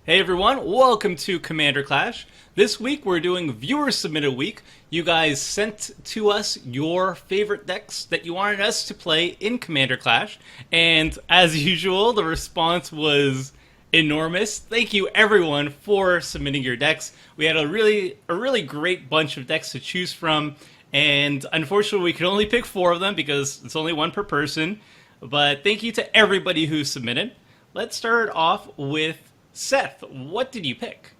Hey everyone, welcome to Commander Clash. This week we're doing Viewer Submitted Week. You guys sent to us your favorite decks that you wanted us to play in Commander Clash, and as usual, the response was enormous. Thank you everyone for submitting your decks. We had a really great bunch of decks to choose from, and unfortunately we could only pick 4 of them because it's only one per person. But thank you to everybody who submitted. Let's start off with Seth. What did you pick?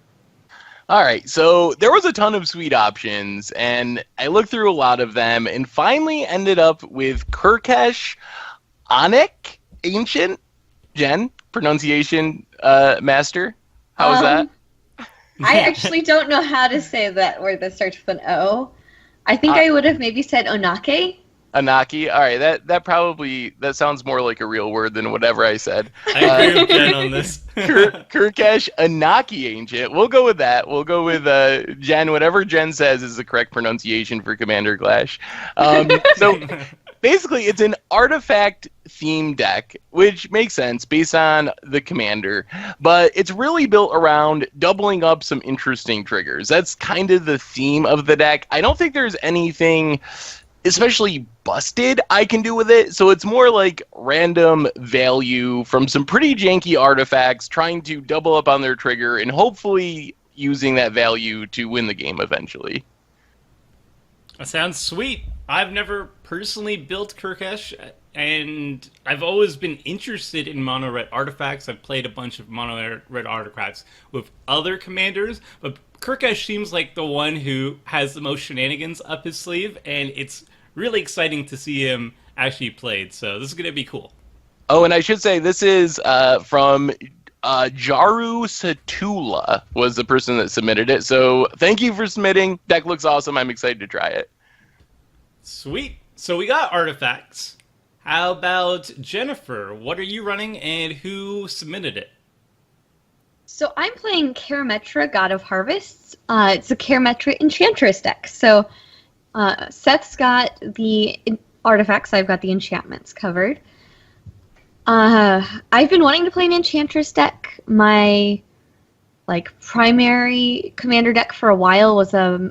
All right, so there was a ton of sweet options, and I looked through a lot of them, and finally ended up with Kurkesh, Onakke Ancient, Jen, pronunciation master. How was that? I actually don't know how to say that word that starts with an O. I think I would have maybe said Onakke. Onakke. All right, that sounds more like a real word than whatever I said. I agree with Jen on this. Kurkesh, Onakke Ancient. We'll go with that. We'll go with Jen. Whatever Jen says is the correct pronunciation for Commander Clash. So basically, it's an artifact themed deck, which makes sense based on the commander, but it's really built around doubling up some interesting triggers. That's kind of the theme of the deck. I don't think there's anything especially busted I can do with it, so it's more like random value from some pretty janky artifacts trying to double up on their trigger and hopefully using that value to win the game eventually. That sounds sweet. I've never personally built Kurkesh, and I've always been interested in mono-red artifacts. I've played a bunch of mono-red artifacts with other commanders, but Kurkesh seems like the one who has the most shenanigans up his sleeve, and it's really exciting to see him actually played, so this is going to be cool. Oh, and I should say this is from jarrusatula was the person that submitted it, so thank you for submitting. Deck looks awesome. I'm excited to try it. Sweet. So we got artifacts. How about Jennifer? What are you running and who submitted it? So I'm playing Karametra, God of Harvests. It's a Karametra Enchantress deck. So Seth's got the artifacts. I've got the enchantments covered. I've been wanting to play an Enchantress deck. My primary commander deck for a while was a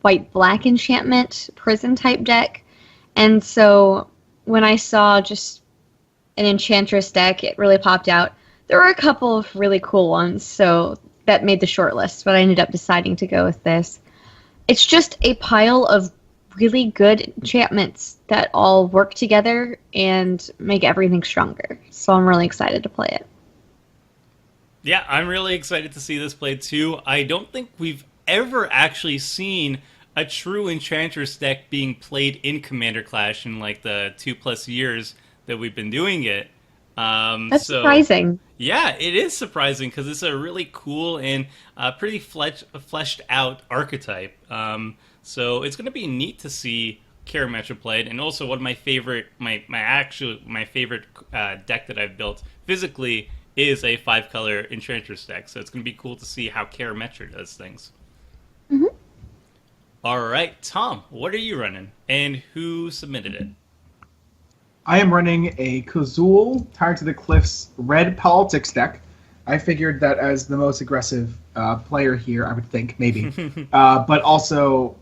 white-black enchantment prison type deck. And so when I saw just an Enchantress deck, it really popped out. There were a couple of really cool ones, so that made the short list, but I ended up deciding to go with this. It's just a pile of really good enchantments that all work together and make everything stronger. So I'm really excited to play it. Yeah, I'm really excited to see this played too. I don't think we've ever actually seen a true Enchantress deck being played in Commander Clash in like the 2+ years that we've been doing it. That's surprising. Yeah, it is surprising because it's a really cool and pretty fleshed out archetype. So it's going to be neat to see Karametra played, and also one of my favorite, my favorite deck that I've built physically is a 5-color Enchantress deck. So it's going to be cool to see how Karametra does things. Mm-hmm. All right, Tom, what are you running, and who submitted it? I am running a Kazuul, Tyrant to the Cliffs red politics deck. I figured that as the most aggressive player here, I would think, maybe. But also,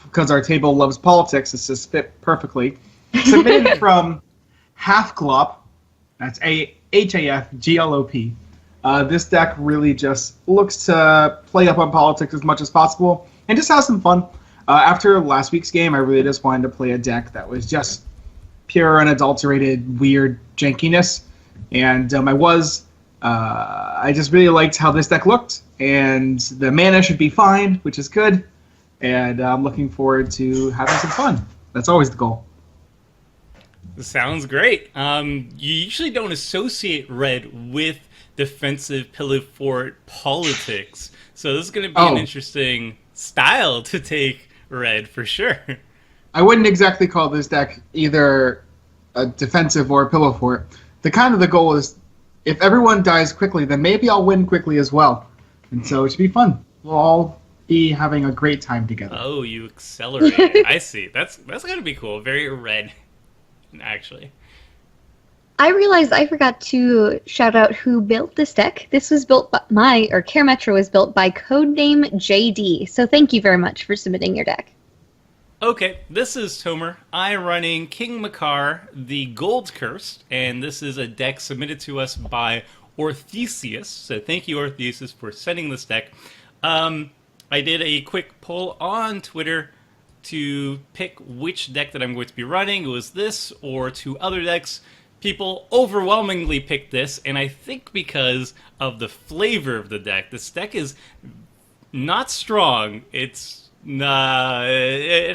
because our table loves politics, this just fit perfectly. Submitted from Hafglop, that's Hafglop. This deck really just looks to play up on politics as much as possible and just have some fun. After last week's game, I really just wanted to play a deck that was just pure, unadulterated, weird jankiness. And I just really liked how this deck looked. And the mana should be fine, which is good. And I'm looking forward to having some fun. That's always the goal. Sounds great. You usually don't associate red with defensive pillar fort politics. So this is going to be an interesting style to take red for sure. I wouldn't exactly call this deck either a defensive or a pillow fort. The goal is, if everyone dies quickly, then maybe I'll win quickly as well. And so it should be fun. We'll all be having a great time together. Oh, you accelerate. I see. That's going to be cool. Very red, actually. I realized I forgot to shout out who built this deck. This was built by Karametra was built by CodenameJD. So thank you very much for submitting your deck. Okay, this is Tomer. I'm running King Macar, the Gold Cursed, and this is a deck submitted to us by Orthesius. So thank you, Orthesius, for sending this deck. I did a quick poll on Twitter to pick which deck that I'm going to be running. It was this or two other decks. People overwhelmingly picked this, and I think because of the flavor of the deck. This deck is not strong. It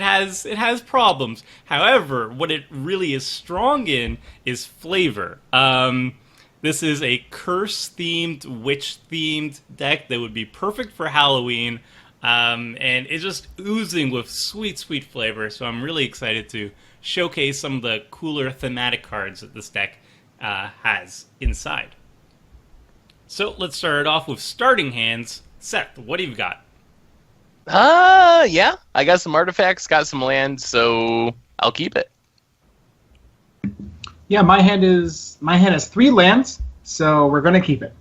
has problems. However, what it really is strong in is flavor. This is a curse-themed, witch-themed deck that would be perfect for Halloween, and it's just oozing with sweet, sweet flavor. So I'm really excited to showcase some of the cooler thematic cards that this deck has inside. So let's start it off with starting hands. Seth, what do you got? Yeah. I got some artifacts, got some land, so I'll keep it. Yeah, my hand has 3 lands, so we're gonna keep it.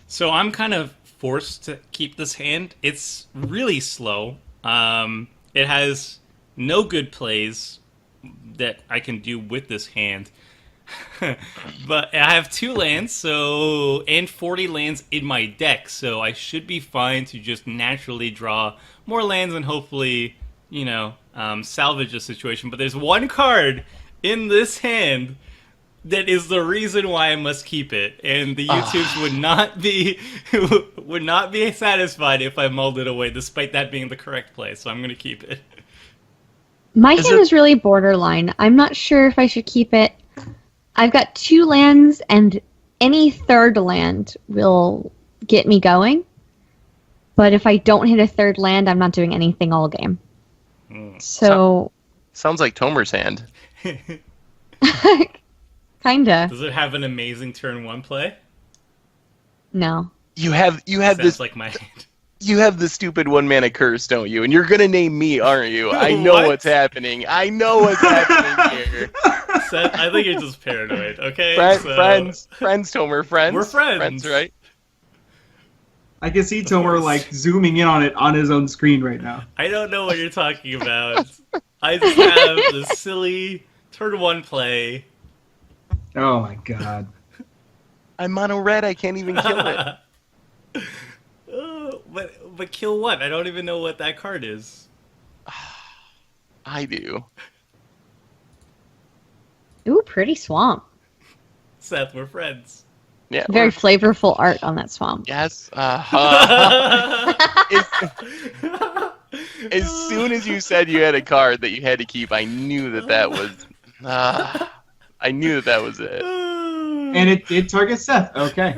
So I'm kind of forced to keep this hand. It's really slow. It has no good plays that I can do with this hand. But I have 2 lands, and 40 lands in my deck, so I should be fine to just naturally draw more lands and hopefully, salvage the situation. But there's one card in this hand that is the reason why I must keep it, and the YouTubes would not be satisfied if I mulled it away, despite that being the correct play. So I'm going to keep it. My hand is really borderline. I'm not sure if I should keep it. I've got 2 lands, and any third land will get me going. But if I don't hit a third land, I'm not doing anything all game. So sounds like Tomer's hand. Kinda. Does it have an amazing turn 1 play? No. You have Sounds this like my hand. You have the stupid 1-mana curse, don't you? And you're gonna name me, aren't you? I know What? what's happening. I know what's happening here. Seth, I think you're just paranoid, okay? Friends, Tomer, friends. We're friends. Friends, right? I can see Tomer zooming in on it on his own screen right now. I don't know what you're talking about. I just have this silly turn 1 play. Oh my god. I'm mono red. I can't even kill it. But kill what? I don't even know what that card is. I do. Ooh, pretty swamp. Seth, we're friends. Yeah. Very flavorful art on that swamp. Yes. As soon as you said you had a card that you had to keep, I knew that was. I knew that was it. And it targets Seth. Okay.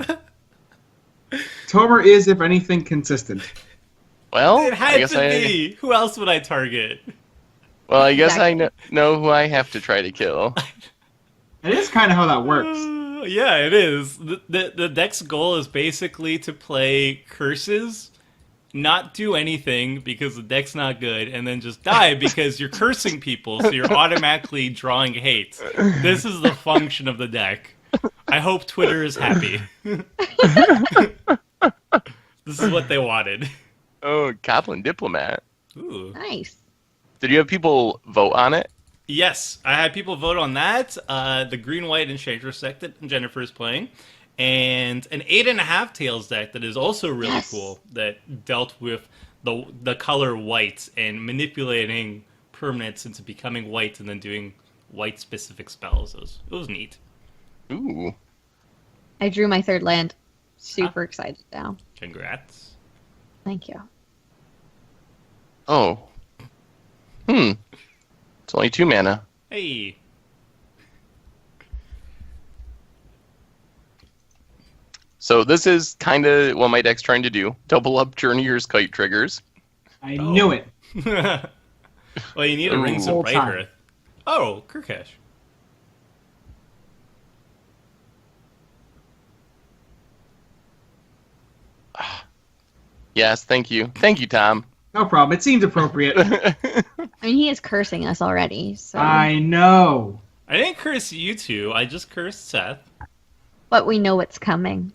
Tomer is, if anything, consistent. Well, It I had guess to be. Who else would I target? Well, I guess Exactly. I know who I have to try to kill. It is kind of how that works. Yeah, it is. The deck's goal is basically to play curses, not do anything because the deck's not good, and then just die because you're cursing people, so you're automatically drawing hate. This is the function of the deck. I hope Twitter is happy. This is what they wanted. Oh, Goblin Diplomat. Ooh. Nice. Did you have people vote on it? Yes, I had people vote on that. The green-white Enchantress deck that Jennifer is playing, and an 8.5 tails deck that is also really cool, that dealt with the color white and manipulating permanents into becoming white and then doing white-specific spells. It was neat. Ooh. I drew my 3rd land. Super excited now. Congrats. Thank you. Oh. It's only 2 mana. Hey. So this is kind of what my deck's trying to do. Double up Journeyer's Kite triggers. I knew it. Well, you need a Rings Whole of Bright time. Earth. Oh, Kurkesh. Yes, thank you. Thank you, Tom. No problem. It seems appropriate. I mean, he is cursing us already, so... I know. I didn't curse you two. I just cursed Seth. But we know what's coming.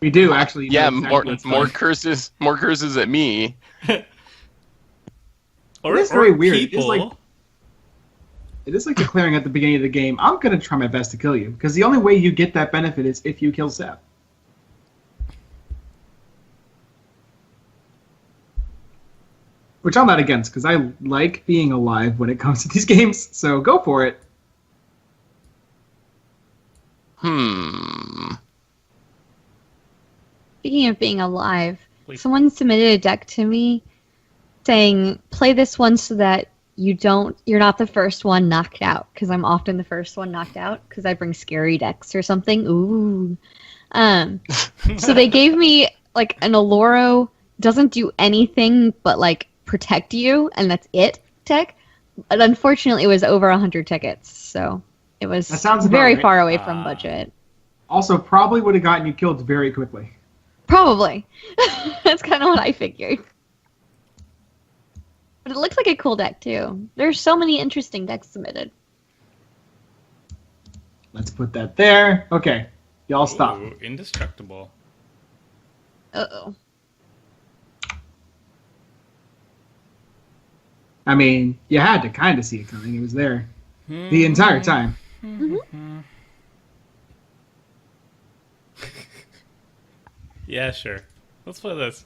We do actually. Yeah, know more exactly more what's curses, more curses at me. Or, It's very or weird. It's people. like- It is like declaring at the beginning of the game, I'm going to try my best to kill you. Because the only way you get that benefit is if you kill Seth. Which I'm not against, because I like being alive when it comes to these games. So go for it. Speaking of being alive, Please. someone submitted a deck to me saying, play this one so that you're not the first one knocked out, because I'm often the first one knocked out because I bring scary decks or something. Ooh. So they gave me like an Aloro, doesn't do anything but like protect you, and that's it tech. But unfortunately, it was over 100 tickets, so it was That sounds about very right. far away from budget. Also, probably would have gotten you killed very quickly. Probably. That's kind of what I figured. But it looks like a cool deck, too. There's so many interesting decks submitted. Let's put that there. Okay. Y'all stop. Ooh, indestructible. Uh-oh. I mean, you had to kind of see it coming. It was there the entire time. Yeah, sure. Let's play this.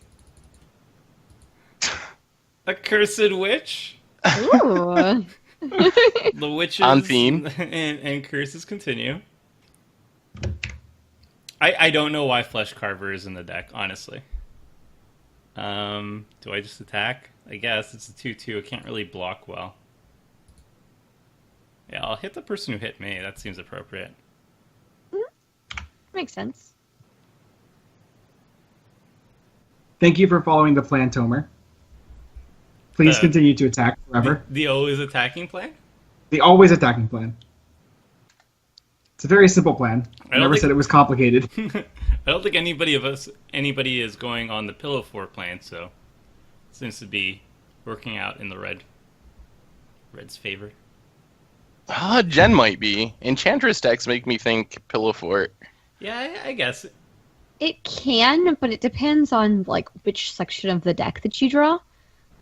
A cursed witch. Ooh. The witches On theme. and curses continue. I don't know why Flesh Carver is in the deck, honestly. Do I just attack? I guess it's a 2/2. It can't really block well. Yeah, I'll hit the person who hit me. That seems appropriate. Makes sense. Thank you for following the plan, Tomer. Please The- continue to attack forever. The always attacking plan? The always attacking plan. It's a very simple plan. I don't never think- said it was complicated. I don't think anybody is going on the Pillow Fort plan, so it seems to be working out in the Red's favor. Jen might be. Enchantress decks make me think Pillow Fort. Yeah, I guess. It can, but it depends on like which section of the deck that you draw.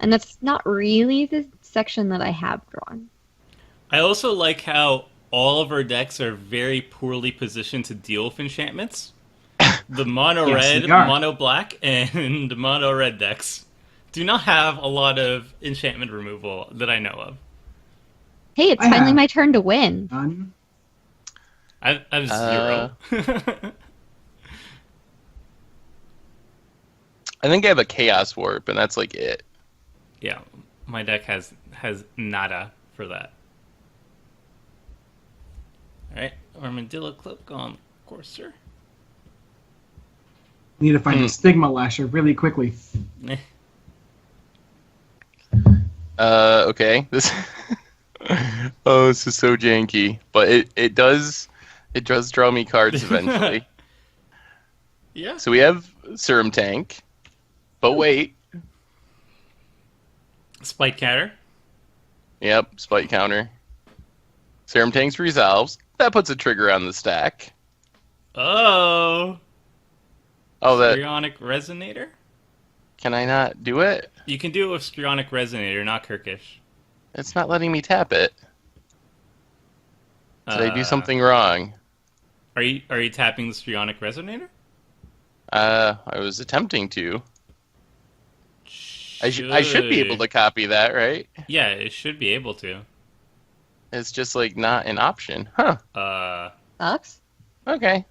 And that's not really the section that I have drawn. I also like how all of our decks are very poorly positioned to deal with enchantments. The mono Yes, red, they are. mono black, and mono red decks do not have a lot of enchantment removal that I know of. Hey, it's I finally have. my turn to win. None. I have zero. I think I have a Chaos Warp, and that's like it. Yeah, my deck has nada for that. Alright, Armadillo Clip on Courser. Need to find the Stigma Lasher really quickly. Okay. This. Oh, this is so janky, but it does draw me cards eventually. Yeah. So we have Serum Tank, but wait. Spike Counter. Yep, Spite Counter. Serum Tank's resolves. That puts a trigger on the stack. Oh. Oh, that Strionic Resonator? can I not do it? You can do it with Strionic Resonator, not Kurkesh. It's not letting me tap it. Did I do something wrong? Are you tapping the Strionic Resonator? I was attempting to. I should be able to copy that, right? Yeah, it should be able to. It's just like not an option, huh? Sucks. Okay.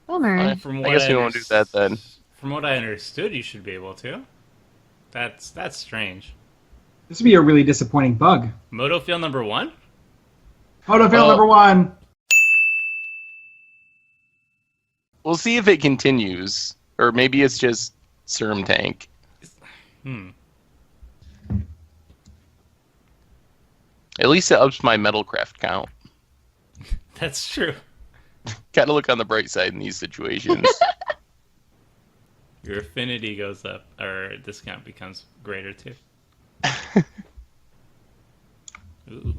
Bummer. From I what guess we won't do that then. From what I understood, you should be able to. That's strange. This would be a really disappointing bug. Moto Field number 1? Autofill Well- number 1. We'll see if it continues, or maybe it's just Serum Tank. At least it ups my Metalcraft count. That's true. Gotta look on the bright side in these situations. Your affinity goes up, or discount becomes greater too. Ooh.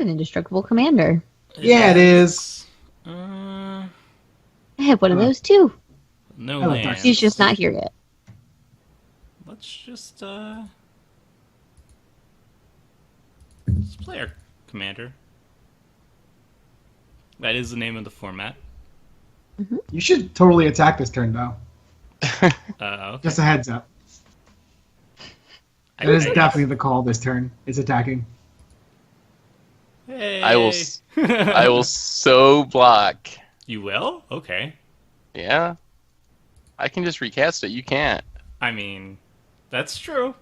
an indestructible commander. Yeah, it is. I have one of those too. No I love lands. He's just not here yet. Let's just let's play our commander. That is the name of the format. You should totally attack this turn, though. Okay. Just a heads up. It is definitely the call this turn. It's attacking. Hey. I will so block. You will? Okay. Yeah. I can just recast it. You can't. I mean, that's true.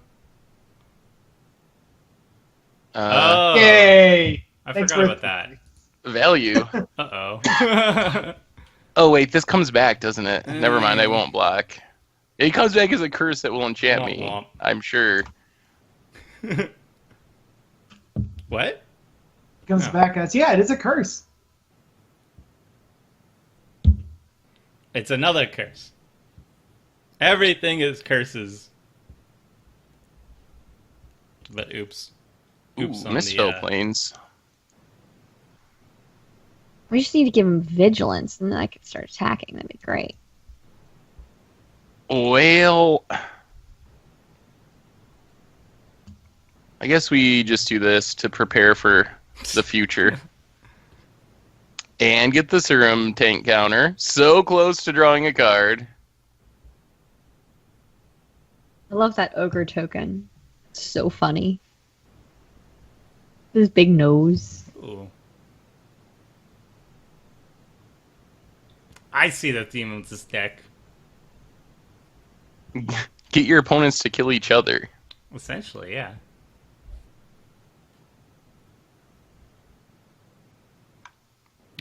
Uh, Oh. Yay! I Thanks forgot for- about that. Value. Uh-oh. Oh, wait, this comes back, doesn't it? Never mind, I won't block. It comes back as a curse that will enchant me. Womp womp. I'm sure. What? It comes No. back as, yeah, it is a curse. It's another curse. Everything is curses. But oops. Oops Ooh, on Misspell the... Planes. We just need to give him vigilance, and then I could start attacking. That'd be great. Well, I guess we just do this to prepare for the future. And get the serum tank counter. So close to drawing a card. I love that ogre token. It's so funny. His big nose. Ooh. I see the theme of this deck. Get your opponents to kill each other. Essentially, yeah.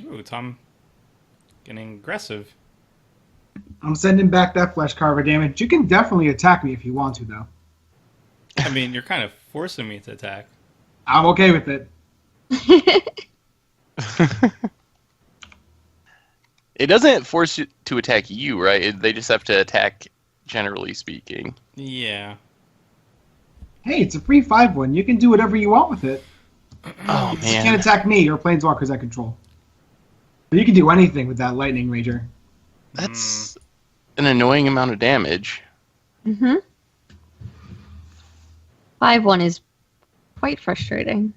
Ooh, Tom getting aggressive. I'm sending back that flesh carver damage. You can definitely attack me if you want to, though. I mean, you're kind of forcing me to attack. I'm okay with it. It doesn't force you to attack you, right? They just have to attack, generally speaking. Yeah. Hey, it's a free 5/1. You can do whatever you want with it. Oh, You just man. can't attack me or planeswalkers I control. But you can do anything with that lightning rager. That's an annoying amount of damage. Mm-hmm. 5/1 is quite frustrating.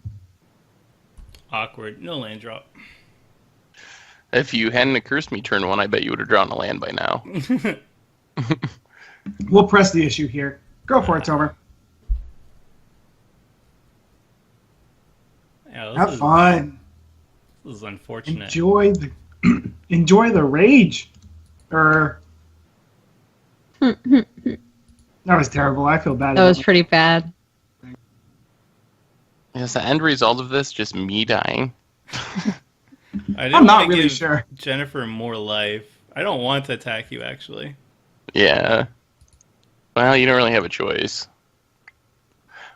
Awkward. No land drop. If you hadn't cursed me turn 1, I bet you would have drawn a land by now. We'll press the issue here. Go for it, Tomer. Yeah, this Have is, fun. This is unfortunate. Enjoy the enjoy the rage. That was terrible. I feel bad. That was pretty bad. Is the end result of this just me dying? I didn't I'm not want to really give sure. Jennifer more life. I don't want to attack you, actually. Yeah. Well, you don't really have a choice.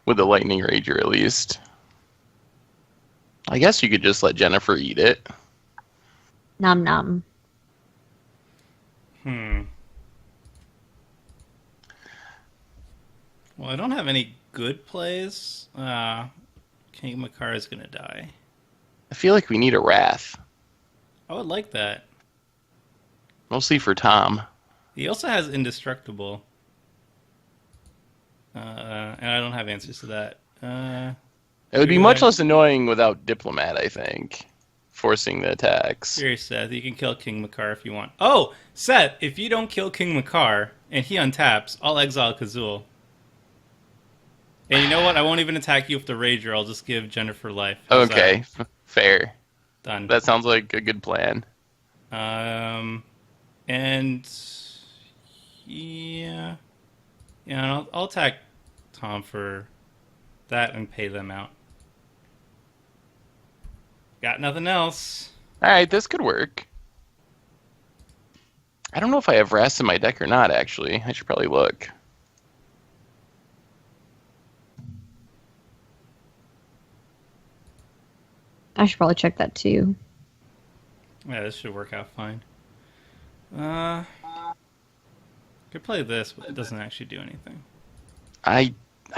With the Lightning Rager, at least. I guess you could just let Jennifer eat it. Nom nom. Well, I don't have any good plays. King Macar is going to die. I feel like we need a Wrath. I would like that. Mostly for Tom. He also has Indestructible. And I don't have answers to that. It would be You're much right. less annoying without Diplomat, I think. Forcing the attacks. Here, Seth, you can kill King Macar if you want. Oh, Seth, if you don't kill King Macar and he untaps, I'll exile Kazuul. And you know what? I won't even attack you with the Rager. I'll just give Jennifer life. How's Okay, fair. that? Done. That sounds like a good plan. And yeah, I'll attack Tom for that and pay them out. Got nothing else. Alright, this could work. I don't know if I have Wraths in my deck or not, actually. I should probably look. I should probably check that too. Yeah, this should work out fine. Could play this, but it doesn't actually do anything. I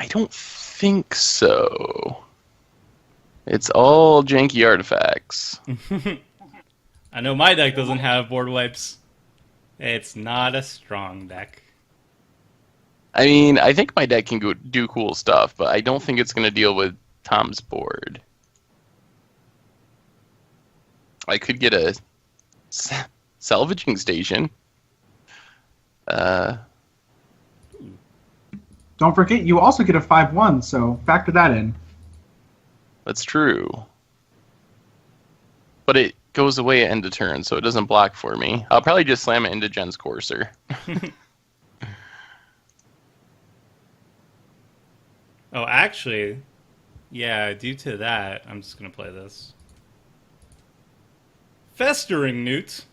don't think so. It's all janky artifacts. I know my deck doesn't have board wipes. It's not a strong deck. I mean, I think my deck can go do cool stuff, but I don't think it's going to deal with Tom's board. I could get a salvaging station. Don't forget, you also get a 5/1, so factor that in. That's true. But it goes away at end of turn, so it doesn't block for me. I'll probably just slam it into Jen's Courser. Oh, actually, yeah, due to that, I'm just going to play this. Festering Newt.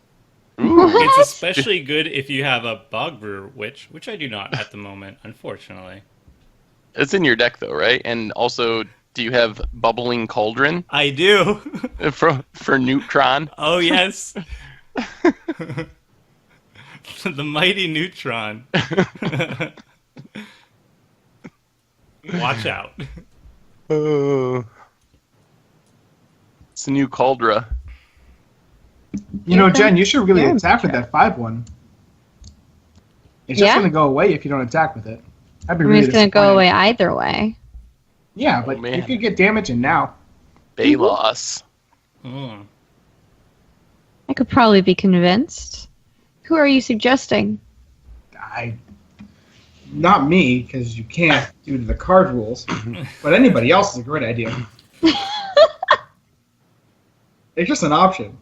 It's especially good if you have a Bogbrew Witch, which I do not at the moment, unfortunately. It's in your deck, though, right? And also, do you have Bubbling Cauldron I do. for Neutron? Oh, yes. The mighty Neutron. Watch out. Oh. It's a new Cauldra. You know, Jen, you should really Yeah, attack with sure. that 5/1. It's just Yeah? going to go away if you don't attack with it. I'd be I mean, really it's going to go disappointed. away either way. Yeah, Oh, but man. you could get damage in now. Balos. Mm. I could probably be convinced. Who are you suggesting? Not me, because you can't due to the card rules. But anybody else is a great idea. It's just an option.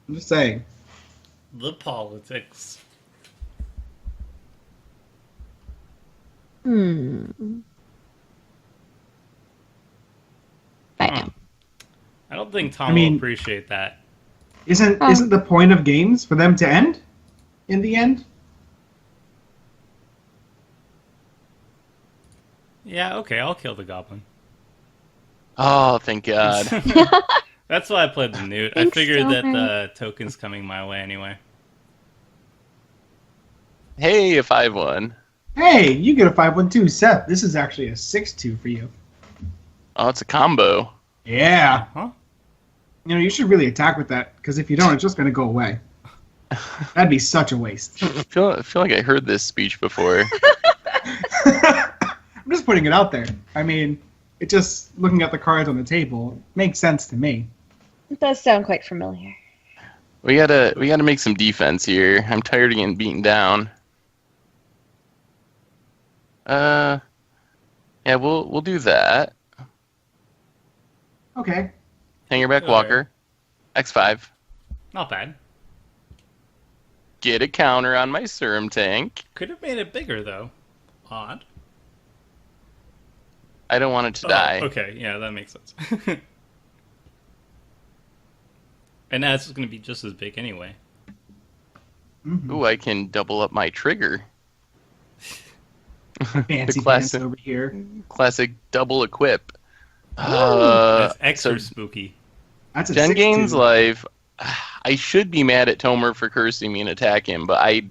I'm just saying. The politics. Bam. I don't think Tom I mean- will appreciate that. Isn't the point of games for them to end? In the end? Yeah, okay, I'll kill the goblin. Oh, thank God. That's why I played the Newt. I Thanks, figured that Silver. the token's coming my way anyway. Hey, a 5/1. Hey, you get a 5/1 too, Seth. This is actually a 6/2 for you. Oh, it's a combo. Yeah. Huh? You know, you should really attack with that, because if you don't, it's just going to go away. That'd be such a waste. I feel like I heard this speech before. I'm just putting it out there. I mean, it just, looking at the cards on the table, makes sense to me. It does sound quite familiar. We gotta make some defense here. I'm tired of getting beaten down. Yeah, we'll do that. Okay. Hangerback Okay. Walker. X5. Not bad. Get a counter on my Serum Tank. Could have made it bigger, though. Odd. I don't want it to die. Okay, yeah, that makes sense. And that's going to be just as big anyway. Mhm. Ooh, I can double up my trigger. Fancy classic- pants over here. Classic double equip. That's extra so spooky. That's a Jen 6/2. gains life. I should be mad at Tomer for cursing me and attack him, but I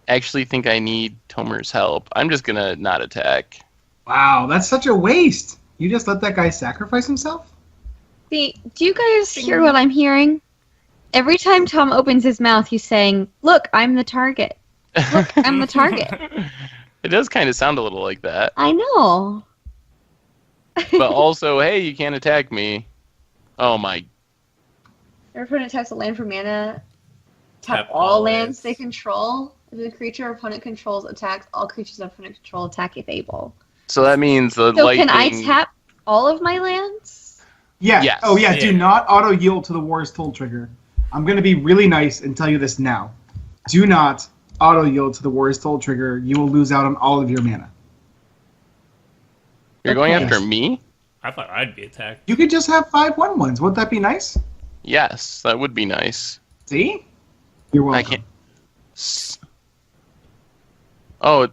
actually think I need Tomer's help. I'm just gonna not attack. Wow, that's such a waste. You just let that guy sacrifice himself? See, do you guys hear what I'm hearing? Every time Tom opens his mouth, he's saying, "Look, I'm the target. Look, I'm the target." It does kind of sound a little like that, I know. but also, hey, you can't attack me. Oh my! Every opponent taps a land for mana. Tap Tap all all lands lands. they control. If the creature opponent controls attacks, all creatures opponent control attack if able. So that means the So lightning. can I tap all of my lands? Yeah. Yes. Oh, yeah, do Yeah. not auto-yield to the War's Toll trigger. I'm going to be really nice and tell you this now. Do not auto-yield to the War's Toll trigger. You will lose out on all of your mana. You're going Okay. after me? I thought I'd be attacked. You could just have 5/1/1s. Wouldn't that be nice? Yes, that would be nice. See? You're welcome. I can't. S- Oh,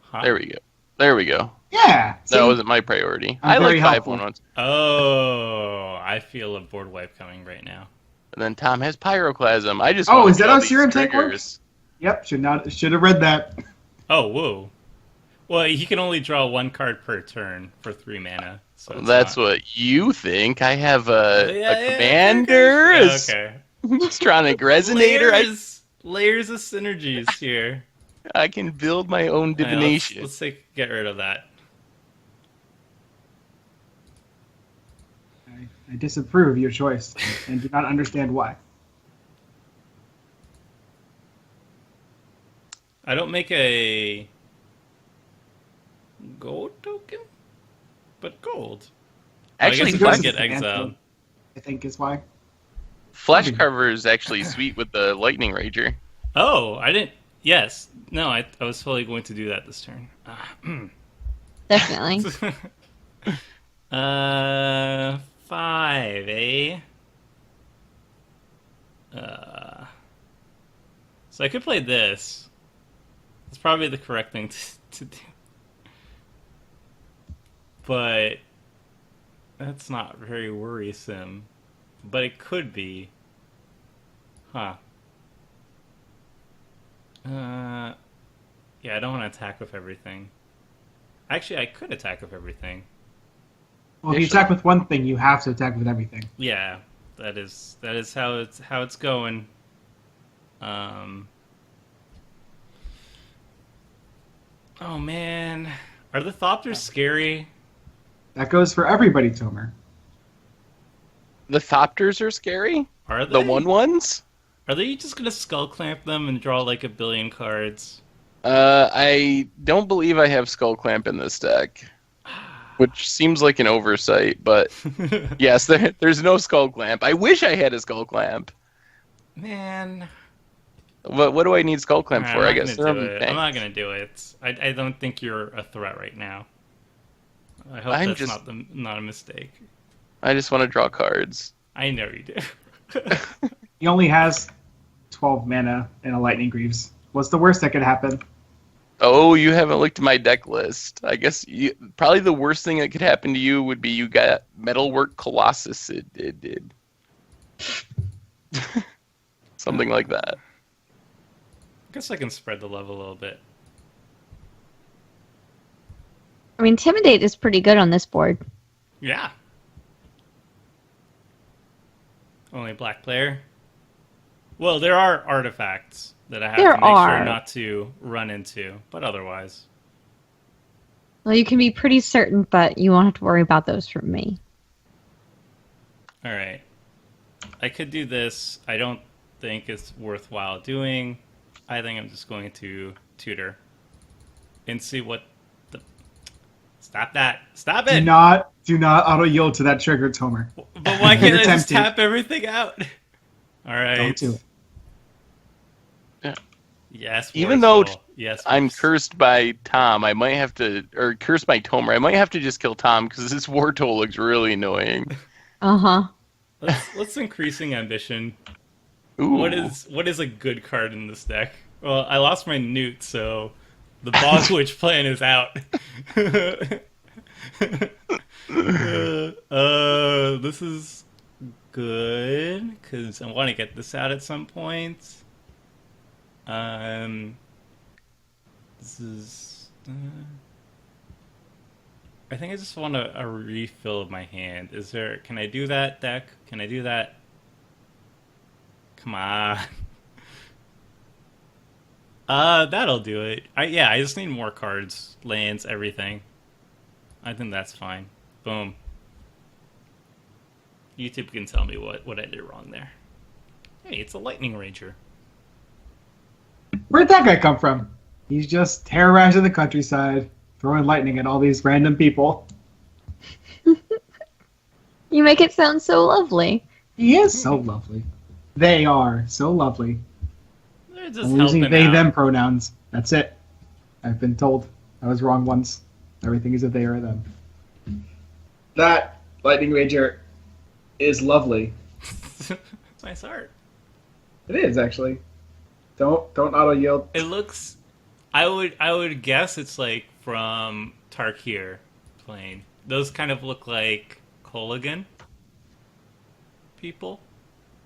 Huh? there we go. There we go. Yeah. That see? wasn't my priority. I'm I like very 5/1 helpful. ones. Oh, I feel a board wipe coming right now. And then Tom has Pyroclasm. I just Oh, want is to that kill how these Serum Tank triggers. Yep, should have read that. Oh, whoa. Well, he can only draw 1 card per turn for 3 mana. So it's That's not... what you think. I have a Yeah, commander. okay. Stronic Resonator. Layers of synergies here. I can build my own divination. Let's get rid of that. I disapprove of your choice and do not understand why. I don't make a gold token, but gold. Actually, I guess Flesh- it does get exiled. I think is why. Flesh Cover is actually sweet with the Lightning Rager. Oh, I didn't. Yes. No, I was totally going to do that this turn. Definitely. 5, eh? So I could play this. It's probably the correct thing to do. But that's not very worrisome. But it could be. Huh. Yeah, I don't want to attack with everything. Actually, I could attack with everything. Well, if you attack with one thing, you have to attack with everything. Yeah, that is how it's going. Oh man, are the Thopters scary? That goes for everybody, Tomer. The Thopters are scary? Are they? The 1/1s? Are they just gonna skull clamp them and draw like a billion cards? I don't believe I have Skull Clamp in this deck. Which seems like an oversight, but yes, there's no Skull Clamp. I wish I had a Skull Clamp. Man. What do I need Skull Clamp for? I guess I'm not gonna do it. I don't think you're a threat right now. I hope that's not a mistake. I just want to draw cards. I know you do. He only has 12 mana and a Lightning Greaves. What's the worst that could happen? Oh, you haven't looked at my deck list. I guess probably the worst thing that could happen to you would be you got Metalwork Colossus. It did. Something like that. I guess I can spread the love a little bit. I mean, Intimidate is pretty good on this board. Yeah. Only black player. Well, there are artifacts that I have to make sure not to run into, but otherwise. Well, you can be pretty certain, but you won't have to worry about those from me. All right. I could do this. I don't think it's worthwhile doing. I think I'm just going to tutor and see what the... Stop that. Stop it! Do not auto-yield to that trigger, Tomer. But why can't I just tap everything out? All right. Don't do it. Yeah. Yes. Even though yes, I'm cursed by Tom, I might have to, or cursed by Tomer, I might have to just kill Tom because this War Toll looks really annoying. Uh-huh. Let's increasing ambition. Ooh. What is a good card in this deck? Well, I lost my Newt, so the Bog Witch plan is out. This is good because I want to get this out at some point. This is. I think I just want a refill of my hand. Can I do that, deck? Can I do that? Come on. That'll do it. I just need more cards, lands, everything. I think that's fine. Boom. YouTube can tell me what I did wrong there. Hey, it's a Lightning Ranger. Where'd that guy come from? He's just terrorizing the countryside, throwing lightning at all these random people. You make it sound so lovely. He is so lovely. They are so lovely. They're just I'm using helping they, out. them pronouns. That's it. I've been told. I was wrong once. Everything is a they or them. That Lightning Ranger is lovely. It's nice art. It is, actually. Don't auto-yield. It looks... I would guess it's like from Tarkir playing. Those kind of look like Kolaghan people,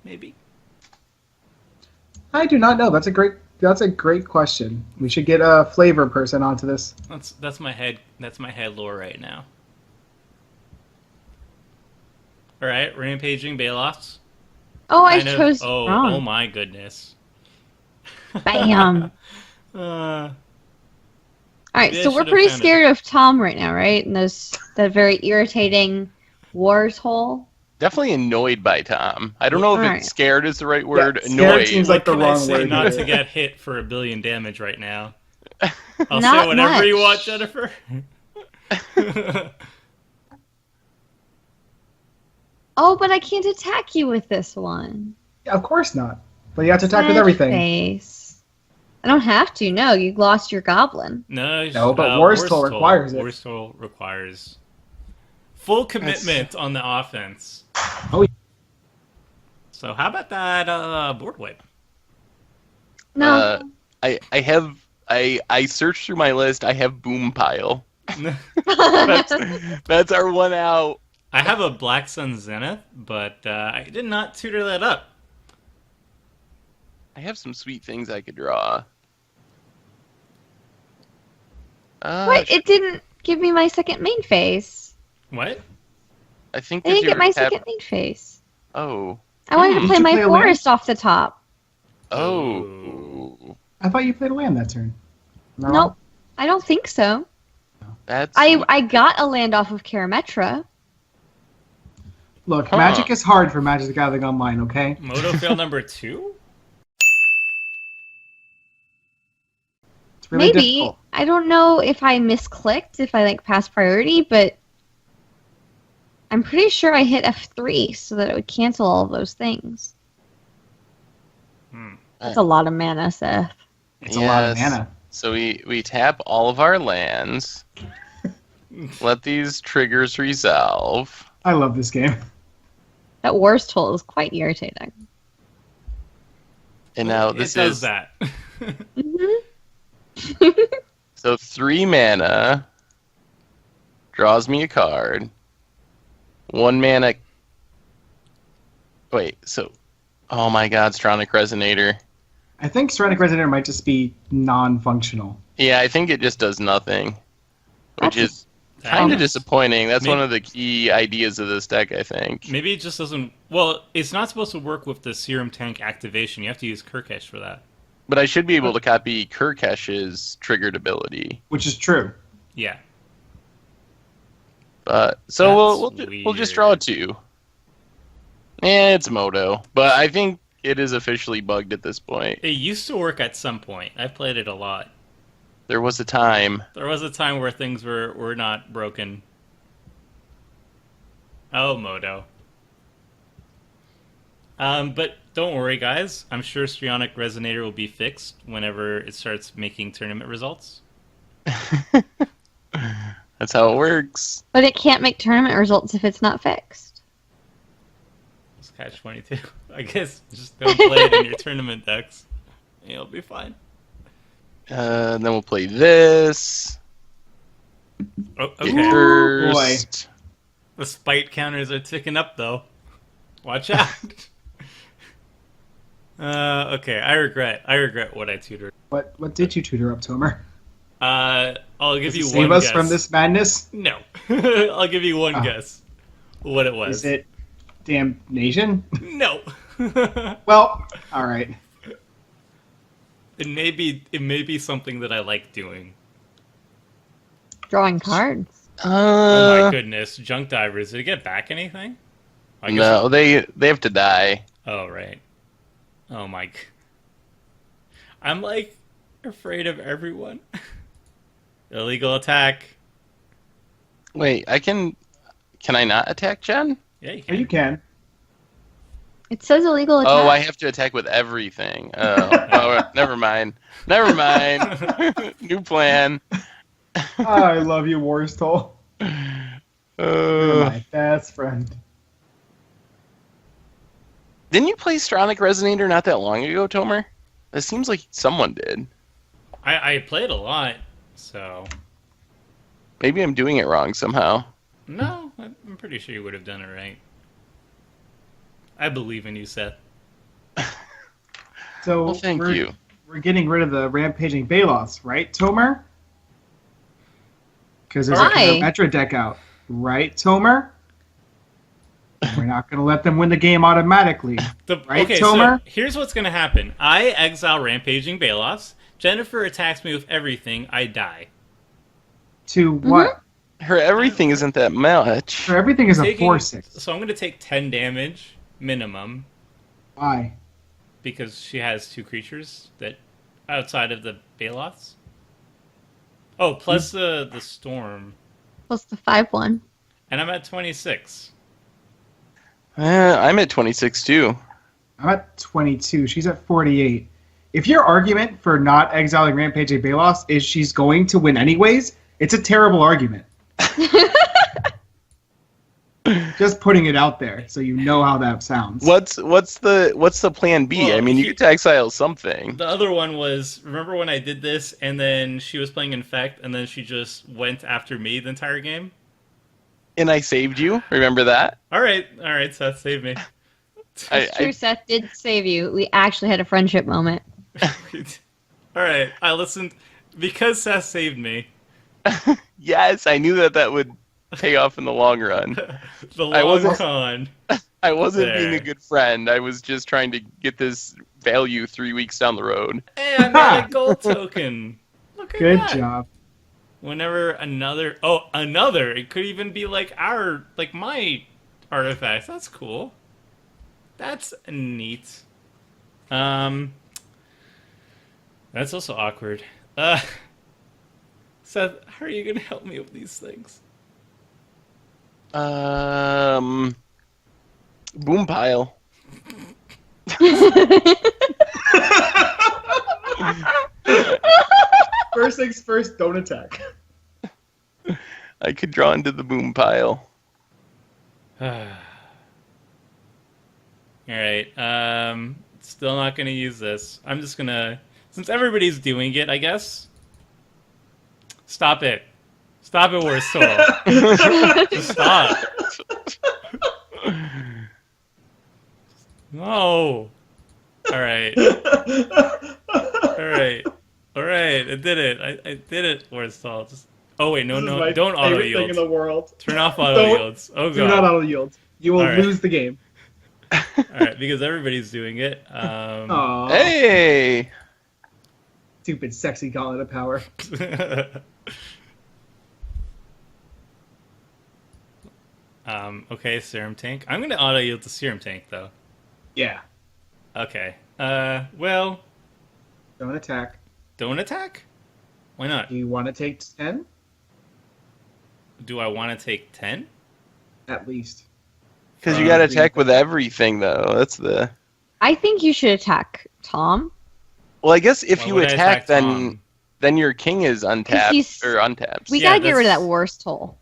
maybe. I do not know. That's a great That's a great question. We should get a flavor person onto this. That's my head lore right now. All right, rampaging Balofs. Oh, I Kind of- chose Oh wrong. my goodness. Bam. Uh, All right, Maybe I so we're should have pretty found it. scared of Tom right now, right? And that very irritating wars hole. Definitely annoyed by Tom. I don't know if Alright. it's scared is the right word. scared Annoyed. seems what like the can I wrong say word not here. to get hit for 1 billion damage right now? I'll Not say whatever you much. want, Jennifer. Oh, but I can't attack you with this one. Yeah, of course not. But you have to attack with Sad everything. Face. I don't have to. No, you lost your goblin. No, but War's Toll requires it. War's Toll requires full commitment on the offense. Oh, yeah. So how about that board wipe? No. I searched through my list. I have Boom Pile. That's our one out. I have a Black Sun Zenith, but I did not tutor that up. I have some sweet things I could draw. What? It didn't give me my second main phase. What? I think I that didn't you get my have- second main phase. Oh. I wanted to Did play you my play a land? forest off the top. Oh. I thought you played a land that turn. Am I Nope. wrong? I don't think so. That's I got a land off of Karametra. Look, Huh. Magic is hard for Magic the Gathering Online, okay? Moto fail number 2? It's really Maybe. difficult. I don't know if I misclicked, if I passed priority, but I'm pretty sure I hit F3 so that it would cancel all of those things. That's a lot of mana, Seth. It's a lot of Yes. mana. So we tap all of our lands. Let these triggers resolve. I love this game. That War's Toll is quite irritating. And now It this does is that. so 3 mana draws me a card. 1 mana. Wait, so oh my God, Stronic Resonator. I think Serenic Resonator might just be non-functional. Yeah, I think it just does nothing, which is kind of disappointing. That's one of the key ideas of this deck, I think. Maybe it just doesn't... Well, it's not supposed to work with the Serum Tank activation. You have to use Kurkesh for that. But I should be able to copy Kurkesh's triggered ability. Which is true. Yeah. But so That's we'll just draw weird. 2. Yeah, it's Moto, but I think it is officially bugged at this point. It used to work at some point. I've played it a lot. There was a time. There was a time where things were not broken. Oh, Moto. But don't worry, guys. I'm sure Strionic Resonator will be fixed whenever it starts making tournament results. That's how it works. But it can't make tournament results if it's not fixed. It's catch-22. I guess just don't play it in your tournament decks. You'll be fine. Then we'll play this. Oh, okay. First. The spite counters are ticking up, though. Watch out. Okay, I regret what I tutored. What did you tutor up, Tomer? I'll give Does you it one save us guess. from this madness? No. I'll give you one Oh. guess. What it was. Is it Damnation? No. Well, alright. It may be something that I like doing. Drawing cards. Oh my goodness, Junk Divers. Did it get back anything? I guess No, they have to die. Oh, right. Oh my... I'm, like, afraid of everyone. Illegal attack. Wait, can I not attack Jen? Yeah, you Yeah, can. you can. It says illegal attack. Oh, I have to attack with everything. Oh, never mind. Never mind. New plan. I love you, War's Toll. You're my best friend. Didn't you play Stronic Resonator not that long ago, Tomer? It seems like someone did. I played a lot, so... Maybe I'm doing it wrong somehow. No, I'm pretty sure you would have done it right. I believe in you, Seth. So Well, thank we're you. we're getting rid of the rampaging Balos, right, Tomer? Because there's a Why? Karametra deck out, right, Tomer? We're not going to let them win the game automatically, right, Okay, Tomer? so here's what's going to happen. I exile Rampaging Balos. Jennifer attacks me with everything. I die. To what? Her everything isn't that much. So everything is a Taking- 4/6. So I'm going to take 10 damage minimum Why? because she has 2 creatures that outside of the Balos. Oh, plus the storm. Plus the 5/1. And I'm at 26. I'm at 26 too. I'm at 22. She's at 48. If your argument for not exiling Rampage Balos is she's going to win anyways, it's a terrible argument. Just putting it out there so you know how that sounds. What's the plan B? Well, I mean, you get to exile something. The other one was, remember when I did this and then she was playing Infect and then she just went after me the entire game? And I saved you. Remember that? All right, Seth, save me. It's true, Seth did save you. We actually had a friendship moment. All right, I listened because Seth saved me. Yes, I knew that would pay off in the long run. The I long wasn't- con. I wasn't There. being a good friend. I was just trying to get this value 3 weeks down the road. Hey, I got a gold token. Look at Good that. job. Whenever another, it could even be like my artifacts. That's cool. That's neat. That's also awkward. Seth, how are you gonna help me with these things? Boom pile. First things first, don't attack. I could draw into the boom pile. All right. Still not gonna use this. I'm just gonna, since everybody's doing it, I guess. Stop it. Stop it, Worst Soul. Just stop. No. All right. All right. All right. I did it. I did it, Worst Soul. Just. Oh wait, no, don't auto thing in yield. the world. Turn off auto Don't- yields. Oh Do not god. auto yield. You will All right. lose the game. All right, because everybody's doing it. Aww. Hey! Stupid, sexy gauntlet of power. Okay, Serum Tank. I'm gonna auto yield to Serum Tank though. Yeah. Okay. Well, Don't attack. don't attack? Why not? Do you want to take 10? Do I want to take 10? At least. Because you gotta attack with everything, though. That's the... I think you should attack Tom. Well, I guess if Why you would I attack, then Tom? then your king is untapped, he's- or untapped. We Yeah, gotta get rid of that's- that worst hole.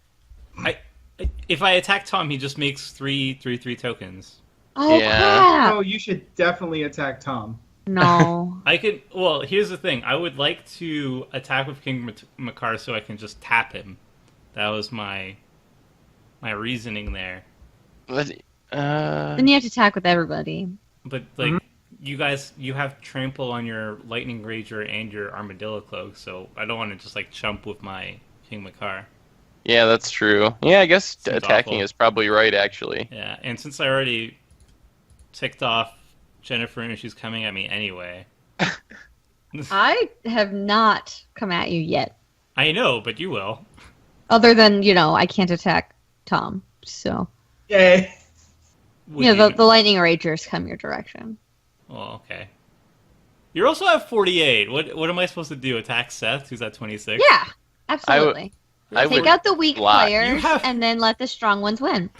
If I attack Tom, he just makes three tokens. Oh Yeah. crap! Oh, you should definitely attack Tom. No. I could. Well, here's the thing. I would like to attack with King Macar so I can just tap him. That was my reasoning there. But, Then you have to attack with everybody. But like you guys, you have trample on your Lightning Rager and your Armadillo Cloak, so I don't want to just like chump with my King Macar. yeah, that's true. Yeah, I guess Seems attacking awful. is probably right, actually. Yeah, and since I already ticked off Jennifer and she's coming at me anyway. I have not come at you yet. I know, but you will. Other than, I can't attack Tom. So, Yay. the Lightning Ragers come your direction. Well, okay. You also have 48. What am I supposed to do? Attack Seth, who's at 26? Yeah, absolutely. I Take would out the weak block. You players have- and then let the strong ones win.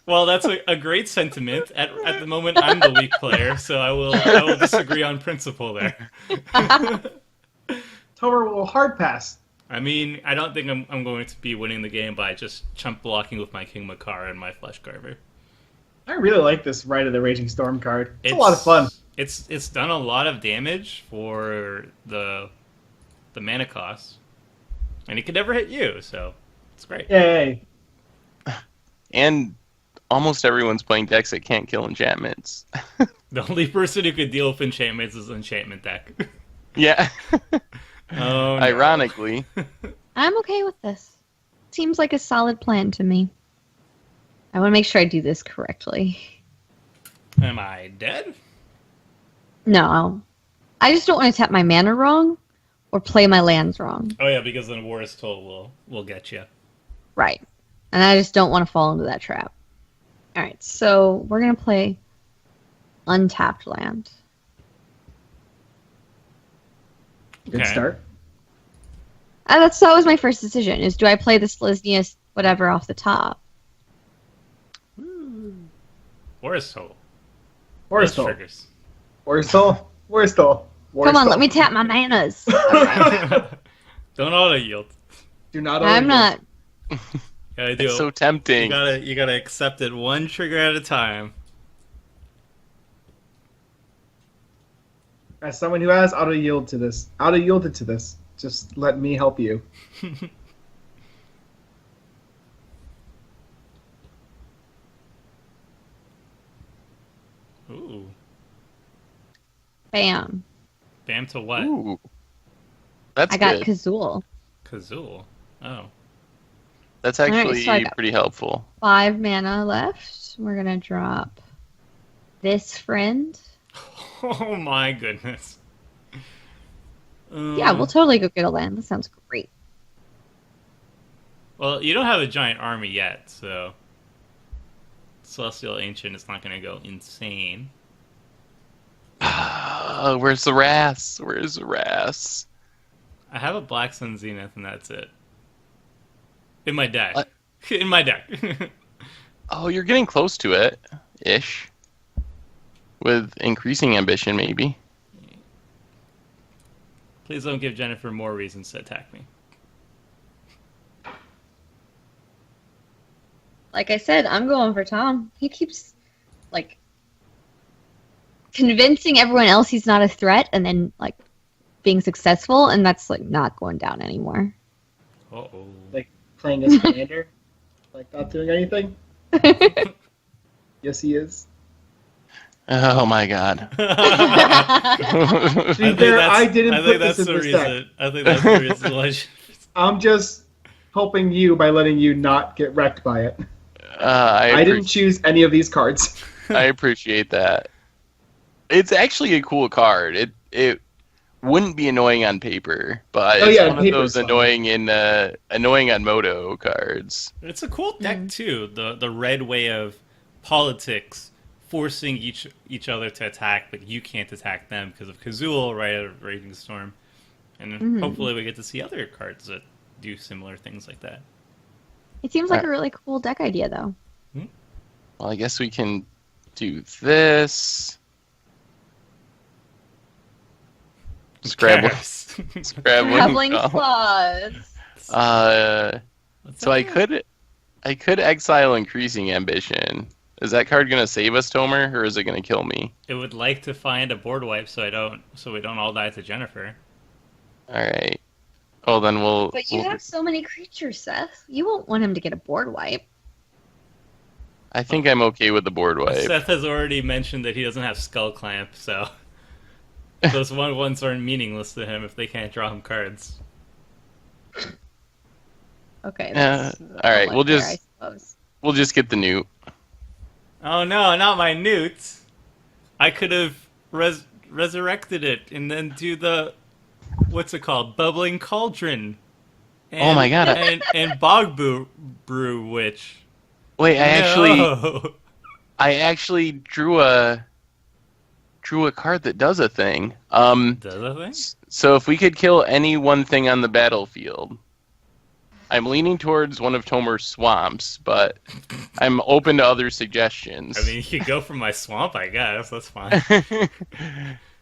Well, that's a great sentiment. At the moment, I'm the weak player, so I will disagree on principle there. Tomer will hard pass. I mean, I don't think I'm going to be winning the game by just chump blocking with my King Macar and my Flesh Carver. I really like this Rite of the Raging Storm card. It's a lot of fun. It's done a lot of damage for the mana cost, and it could never hit you, so it's great. Yay. and almost everyone's playing decks that can't kill enchantments. The only person who could deal with enchantments is enchantment deck. Yeah. Oh, no. Ironically. I'm okay with this. Seems like a solid plan to me. I want to make sure I do this correctly. Am I dead? No. I just don't want to tap my mana wrong or play my lands wrong. Oh yeah, because then War is Told will get you. Right. And I just don't want to fall into that trap. Alright, so we're going to play untapped land. Good Okay. start. That was my first decision, is do I play the Sliznius whatever off the top? War is Told. Where's Those Stol? triggers. Where's Stol? Where's Stol? Come on, let me tap my manas. Don't auto yield. Do not. I'm not. Gotta do It's it. so tempting. You gotta accept it one trigger at a time. As someone who has auto yielded to this, just let me help you. Ooh. Bam. Bam to what? Ooh. That's I got good. Kazuul. Kazuul. Oh. That's Alright, actually so I got- pretty helpful. 5 mana left. We're gonna drop this friend. Oh my goodness. Yeah, we'll totally go get a land. That sounds great. Well, you don't have a giant army yet, so Celestial Ancient is not going to go insane. Where's the Wrath? Where's the Wrath? I have a Black Sun Zenith, and that's it. In my deck. What? In my deck. Oh, you're getting close to it, ish. With increasing ambition, maybe. Please don't give Jennifer more reasons to attack me. Like I said, I'm going for Tom. He keeps, like, convincing everyone else he's not a threat and then, like, being successful, and that's, like, not going down anymore. Uh-oh. Playing as commander, like not doing anything. Yes, he is. Oh my god. To be fair, I didn't put this in the this deck. reason. I think that's the reason why. I'm just helping you by letting you not get wrecked by it. I didn't choose any of these cards. I appreciate that. It's actually a cool card. It wouldn't be annoying on paper, but it's one of those annoying on Moto cards. It's a cool deck too. The red way of politics, forcing each other to attack, but you can't attack them because of Kazuul, right? Out of Raging Storm, and hopefully we get to see other cards that do similar things like that. It seems like a really cool deck idea, though. Well, I guess we can do this. Scrabbling Traveling claws. So I could exile increasing ambition. Is that card gonna save us, Tomer, or is it gonna kill me? It would like to find a board wipe so we don't all die to Jennifer. All right. Oh, then we'll. But you have so many creatures, Seth. You won't want him to get a board wipe. I think I'm okay with the board wipe. Seth has already mentioned that he doesn't have Skull Clamp, so those 1/1s are meaningless to him if they can't draw him cards. Okay. All right. We'll just get the newt. Oh no, not my newt! I could have resurrected it and then do the what's it called, Bubbling Cauldron. And, oh my god! And Bog Brew Witch. Wait, No. I actually drew a card that does a thing. Does a thing? So if we could kill any one thing on the battlefield, I'm leaning towards one of Tomer's swamps, but I'm open to other suggestions. I mean, you could go for my swamp, I guess. That's fine.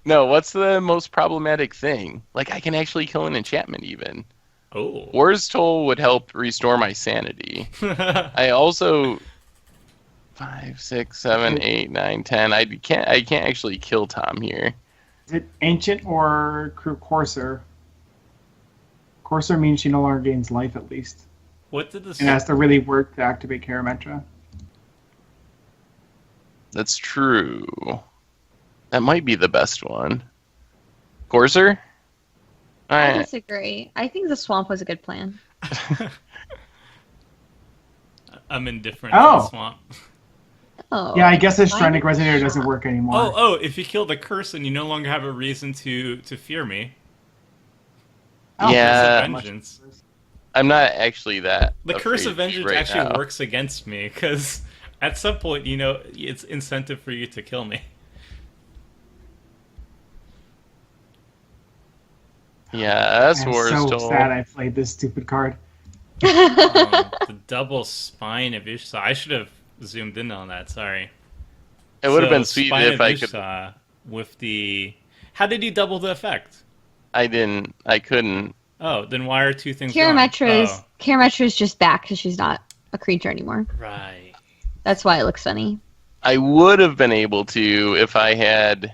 No, what's the most problematic thing? Like, I can actually kill an enchantment even. Oh. War's Toll would help restore my sanity. I also 5, 6, 7, 8, 9, 10. I can't actually kill Tom here. Is it Ancient or Courser? Courser means she no longer gains life, at least. What did this? And has to really work to activate Karametra. That's true. That might be the best one. Courser? I Alright. disagree. I think the swamp was a good plan. I'm indifferent to Oh. the swamp. Oh. Yeah, I guess this Why Shrinic not Resonator doesn't shop? work anymore. Oh, if you kill the curse, then you no longer have a reason to fear me. I don't Yeah. Curse think of so much. Vengeance. I'm not actually that. The Curse afraid of Vengeance right actually now. works against me, because at some point, you know, it's incentive for you to kill me. Yeah, that's I'm War's so Toll. sad I played this stupid card. The double spine of Ishsa. I should have zoomed in on that. Sorry. It would have So, been sweet Spine if of I could. Ishsa with the. How did you double the effect? I didn't. I couldn't. Oh, then why are two things wrong? Karametra's just back because she's not a creature anymore. Right. That's why it looks funny. I would have been able to if I had.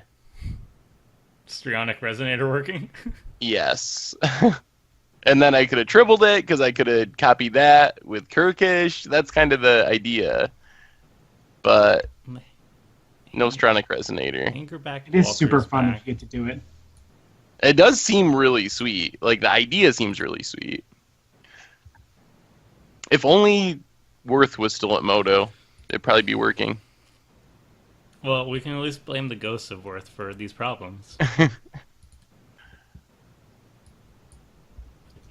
Strionic Resonator working? Yes. And then I could have tripled it because I could have copied that with Kurkesh. That's kind of the idea. But no Stronic Resonator. Angerback It is Walker's super fun back. if you get to do it. It does seem really sweet. Like, the idea seems really sweet. If only Worth was still at Moto, it'd probably be working. Well, we can at least blame the ghosts of Worth for these problems.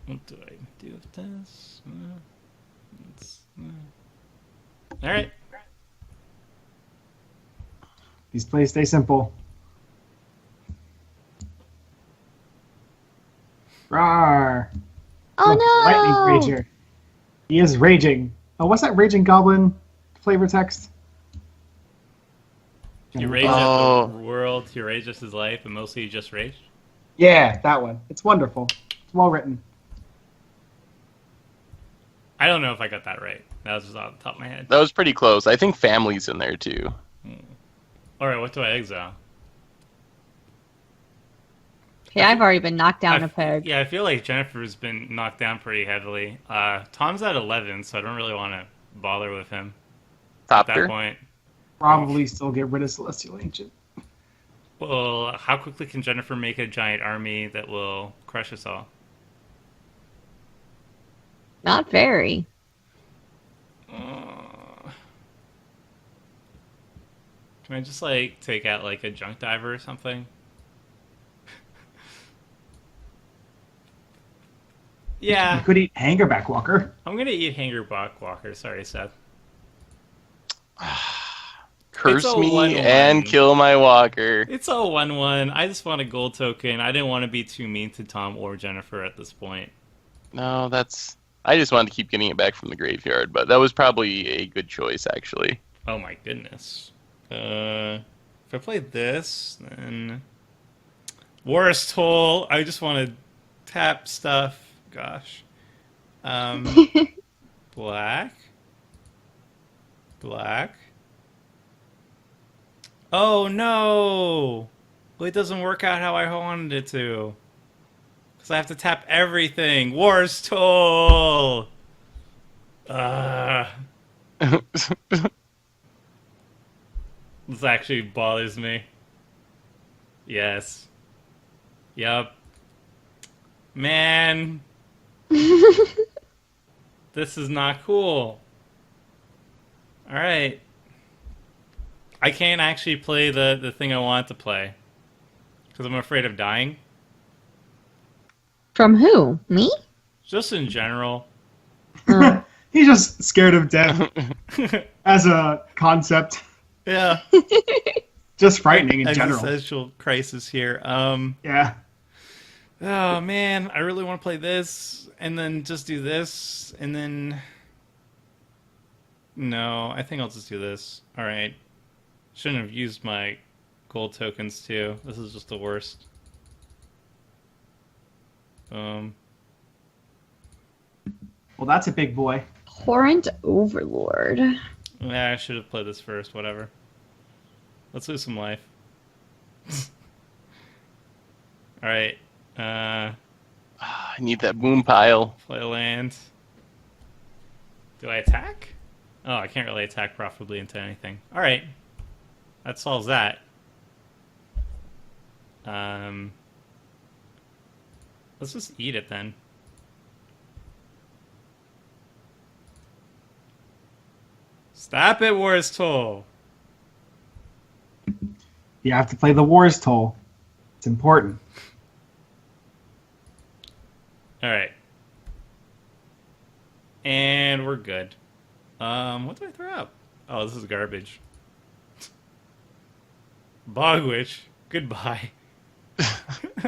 What do I do with this? Alright. These plays stay simple. Rawr. Oh Look, no! Lightning Rager. He is raging. Oh, what's that Raging Goblin flavor text? You rage Oh. at the world, you rage at his life, and mostly you just rage? Yeah, that one. It's wonderful. It's well written. I don't know if I got that right. That was just off the top of my head. That was pretty close. I think Family's in there, too. Alright, what do I exile? Okay, I've already been knocked down I a peg. Yeah, I feel like Jennifer's been knocked down pretty heavily. Tom's at 11, so I don't really want to bother with him at that Topter? point. Probably still get rid of Celestial Ancient. Well, how quickly can Jennifer make a giant army that will crush us all? Not very. Can I just, like, take out, like, a junk diver or something? You Yeah, could eat Hangerback Walker. I'm gonna eat Hangerback Walker. Sorry, Seth. Curse It's a me 1/1. and kill my walker. It's a 1/1. I just want a gold token. I didn't want to be too mean to Tom or Jennifer at this point. No, that's... I just wanted to keep getting it back from the graveyard, but that was probably a good choice, actually. Oh my goodness. If I play this, then... Worst Toll. I just want to tap stuff. Gosh. Black. Black. Oh no! Well, it doesn't work out how I wanted it to. Because I have to tap everything. Worst Toll! This actually bothers me. Yes. Yup. Man. This is not cool. Alright. I can't actually play the thing I want to play. Because I'm afraid of dying. From who? Me? Just in general. He's just scared of death as a concept. Yeah. Just frightening in general. Existential crisis here. Yeah. Oh man, I really want to play this, and then just do this, and then... No, I think I'll just do this. Alright. Shouldn't have used my gold tokens too. This is just the worst. Well, that's a big boy. Torrent Overlord. Yeah, I should have played this first, whatever. Let's lose some life. Alright. I need that boom pile. Play a land. Do I attack? Oh, I can't really attack profitably into anything. Alright. That solves that. Let's just eat it then. Stop it, Wars Toll. You have to play the Wars Toll. It's important. All right. And we're good. What do I throw out? Oh, this is garbage. Bog Witch, goodbye.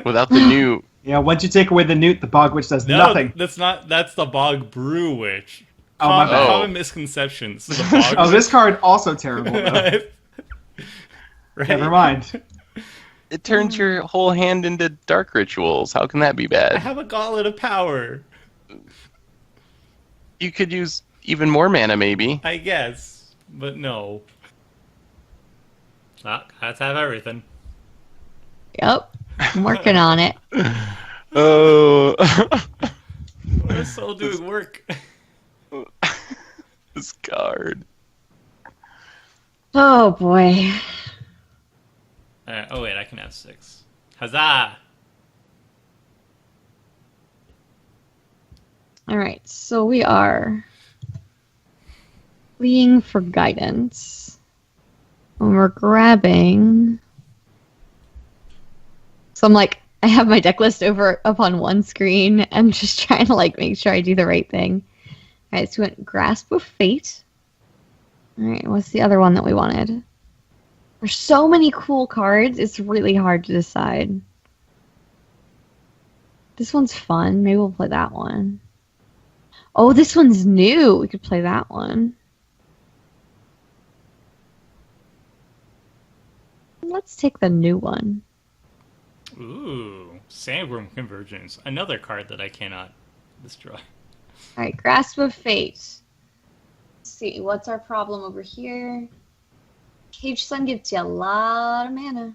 Without the new... Yeah, once you take away the newt, the Bog Witch does nothing. That's not. That's the Bog Brew Witch. Oh, my bad. Common misconceptions. The Bog Oh, Witch. this card also terrible, though. Right? Never mind. It turns your whole hand into dark rituals. How can that be I bad? have a Gauntlet of Power. You could use even more mana, maybe. I guess, but no. Ah, gotta have everything. Yep. I'm working on it. Oh. We're still doing work. This card. Oh boy. Oh wait, I can have 6. Huzzah! Alright, so we are fleeing for guidance. And we're grabbing. So I'm like, I have my deck list up on one screen. I'm just trying to like make sure I do the right thing. Alright, so we went Grasp of Fate. Alright, what's the other one that we wanted? There's so many cool cards, it's really hard to decide. This one's fun. Maybe we'll play that one. Oh, this one's new. We could play that one. Let's take the new one. Ooh, Sandworm Convergence. Another card that I cannot destroy. Alright, Grasp of Fate. Let's see, what's our problem over here? Cage Sun gives you a lot of mana.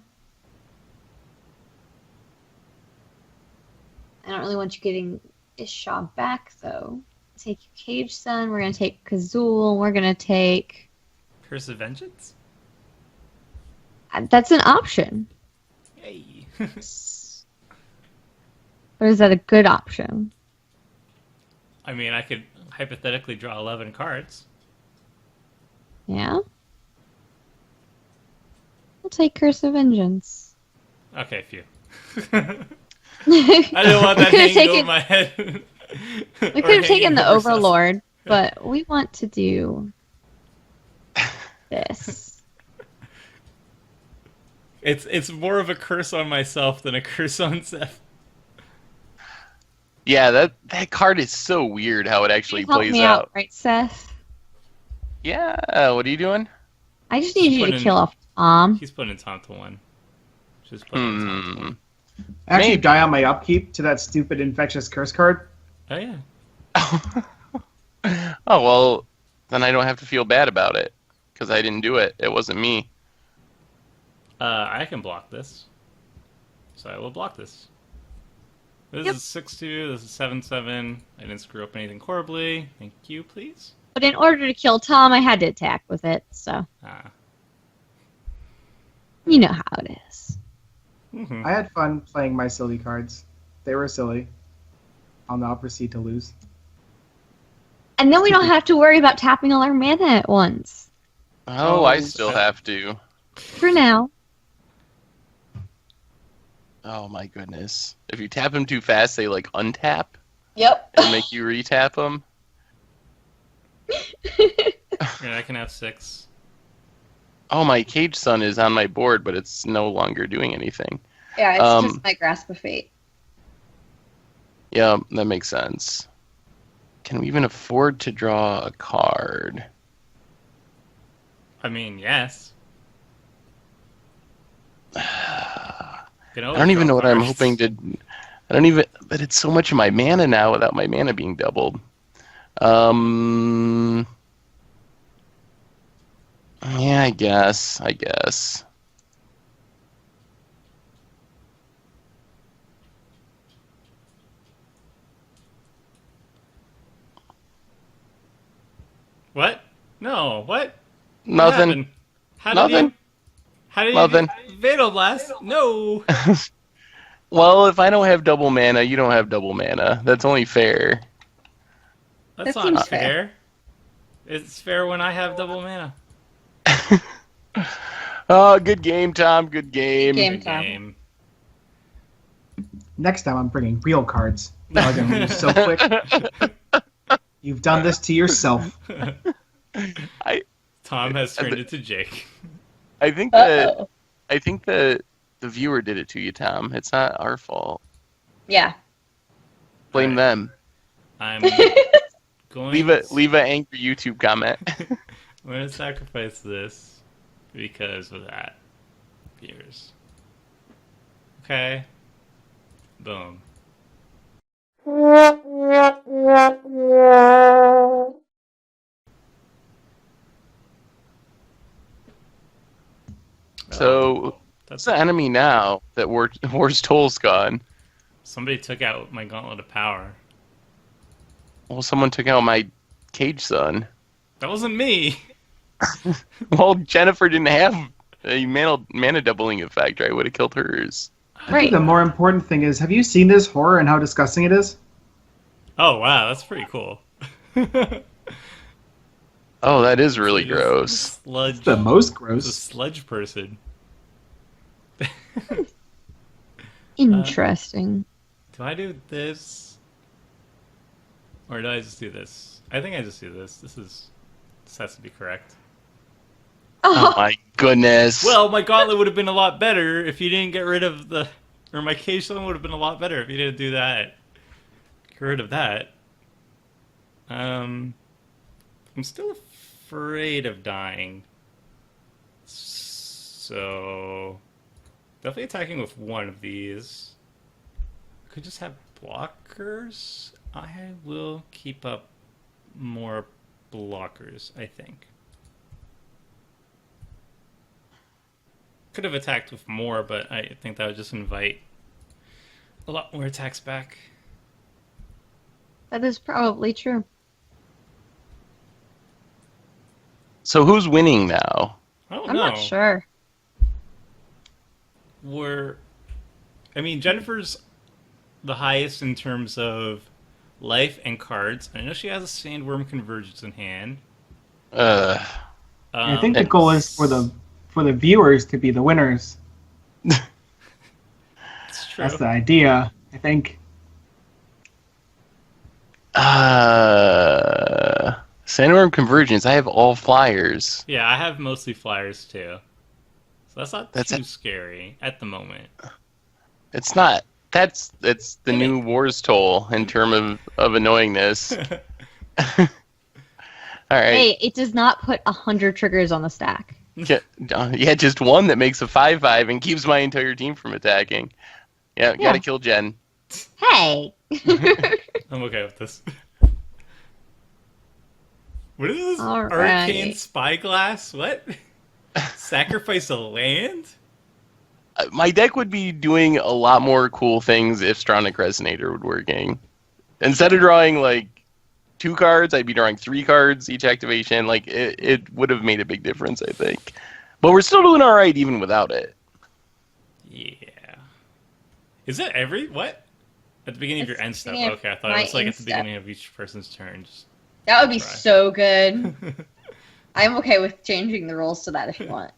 I don't really want you getting Ishaw back, though. Take your Cage Sun, we're going to take Kazuul, we're going to take... Curse of Vengeance? That's an option. Yay. But is that a good option? I mean, I could hypothetically draw 11 cards. Yeah? We'll take Curse of Vengeance. Okay, phew. I didn't want that hanging over my head. We could have taken the Overlord, but we want to do this. It's more of a curse on myself than a curse on Seth. Yeah, that card is so weird how it actually Help plays me out. Right, Seth? Yeah, what are you doing? I just need you to kill off Tom. He's putting Tom to 1. Just putting Tom to 1. I actually Maybe. die on my upkeep to that stupid Infectious Curse card. Oh, yeah. Oh, well, then I don't have to feel bad about it. Because I didn't do it. It wasn't me. I can block this. So I will block this. This is 6-2, this is 7-7. I didn't screw up anything horribly. Thank you, please. But in order to kill Tom, I had to attack with it, so... Ah. You know how it is. Mm-hmm. I had fun playing my silly cards. They were silly. I'll now proceed to lose. And then we don't have to worry about tapping all our mana at once. Oh, I still have to. For now. Oh my goodness. If you tap them too fast, they like untap Yep. and make you retap them. Yeah, I can have 6. Oh, my Cage Sun is on my board, but it's no longer doing anything. Yeah, it's just my Grasp of Fate. Yeah, that makes sense. Can we even afford to draw a card? I mean, yes. I don't even know what I'm hoping to... I don't even... But it's so much of my mana now without my mana being doubled. Yeah, I guess. What? No, what? Nothing. What happened? How did Nothing. you... How did Well, you then- Fatal Blast? No. Well, if I don't have double mana, you don't have double mana. That's only fair. That's That not seems fair. fair. It's fair when I have double mana. Oh, good game, Tom. Good game. Game Good time. game. Next time I'm bringing real cards. I'm gonna lose so quick. You've done this to yourself. Tom has turned into Jake. I think that Uh-oh. I think that the viewer did it to you, Tom. It's not our fault. Yeah. Blame Right. them. I'm going. Leave an angry YouTube comment. I'm going to sacrifice this because of that, viewers. Okay. Boom. So That's what's the enemy now that War's Toll's gone? Somebody took out my Gauntlet of Power. Well, someone took out my Cage Son. That wasn't me. Well, Jennifer didn't have a mana doubling effect, right? Would have killed hers. I think Right. the more important thing is, have you seen this horror and how disgusting it is? Oh wow, that's pretty cool. Oh, that is really Just gross. Sludge. It's the most The gross. sludge person. Interesting. Do I do this? Or do I just do this? I think I just do this. This has to be correct. Oh my goodness. Well, my gauntlet would have been a lot better if you didn't get rid of the... Or my cage zone would have been a lot better if you didn't do that. Get rid of that. I'm still afraid of dying. So... Definitely attacking with one of these. Could just have blockers. I will keep up more blockers, I think. Could have attacked with more, but I think that would just invite a lot more attacks back. That is probably true. So who's winning now? I don't I'm know. not sure. I mean, Jennifer's the highest in terms of life and cards. I know she has a Sandworm Convergence in hand. I think the goal is for the viewers to be the winners. It's true. That's the idea, I think. Sandworm Convergence. I have all flyers. Yeah, I have mostly flyers too. So that's not That's too it. scary at the moment. It's not. It's the new War's Toll in term of annoyingness. All right. Hey, it does not put 100 triggers on the stack. Yeah, just one that makes a 5/5 and keeps my entire team from attacking. Yeah, gotta kill Jen. Hey! I'm okay with this. What is this? Alrighty. Arcane Spyglass? What? Sacrifice a land? My deck would be doing a lot more cool things if Stronic Resonator would working. Instead of drawing like 2 cards, I'd be drawing 3 cards each activation. Like it would have made a big difference, I think. But we're still doing all right even without it. Yeah. Is it what? At the beginning of It's your end step? beginning of Okay, I thought my it was like end at the step. beginning of each person's turn. Just... That would be Try. so good. I'm okay with changing the rules to that if you want.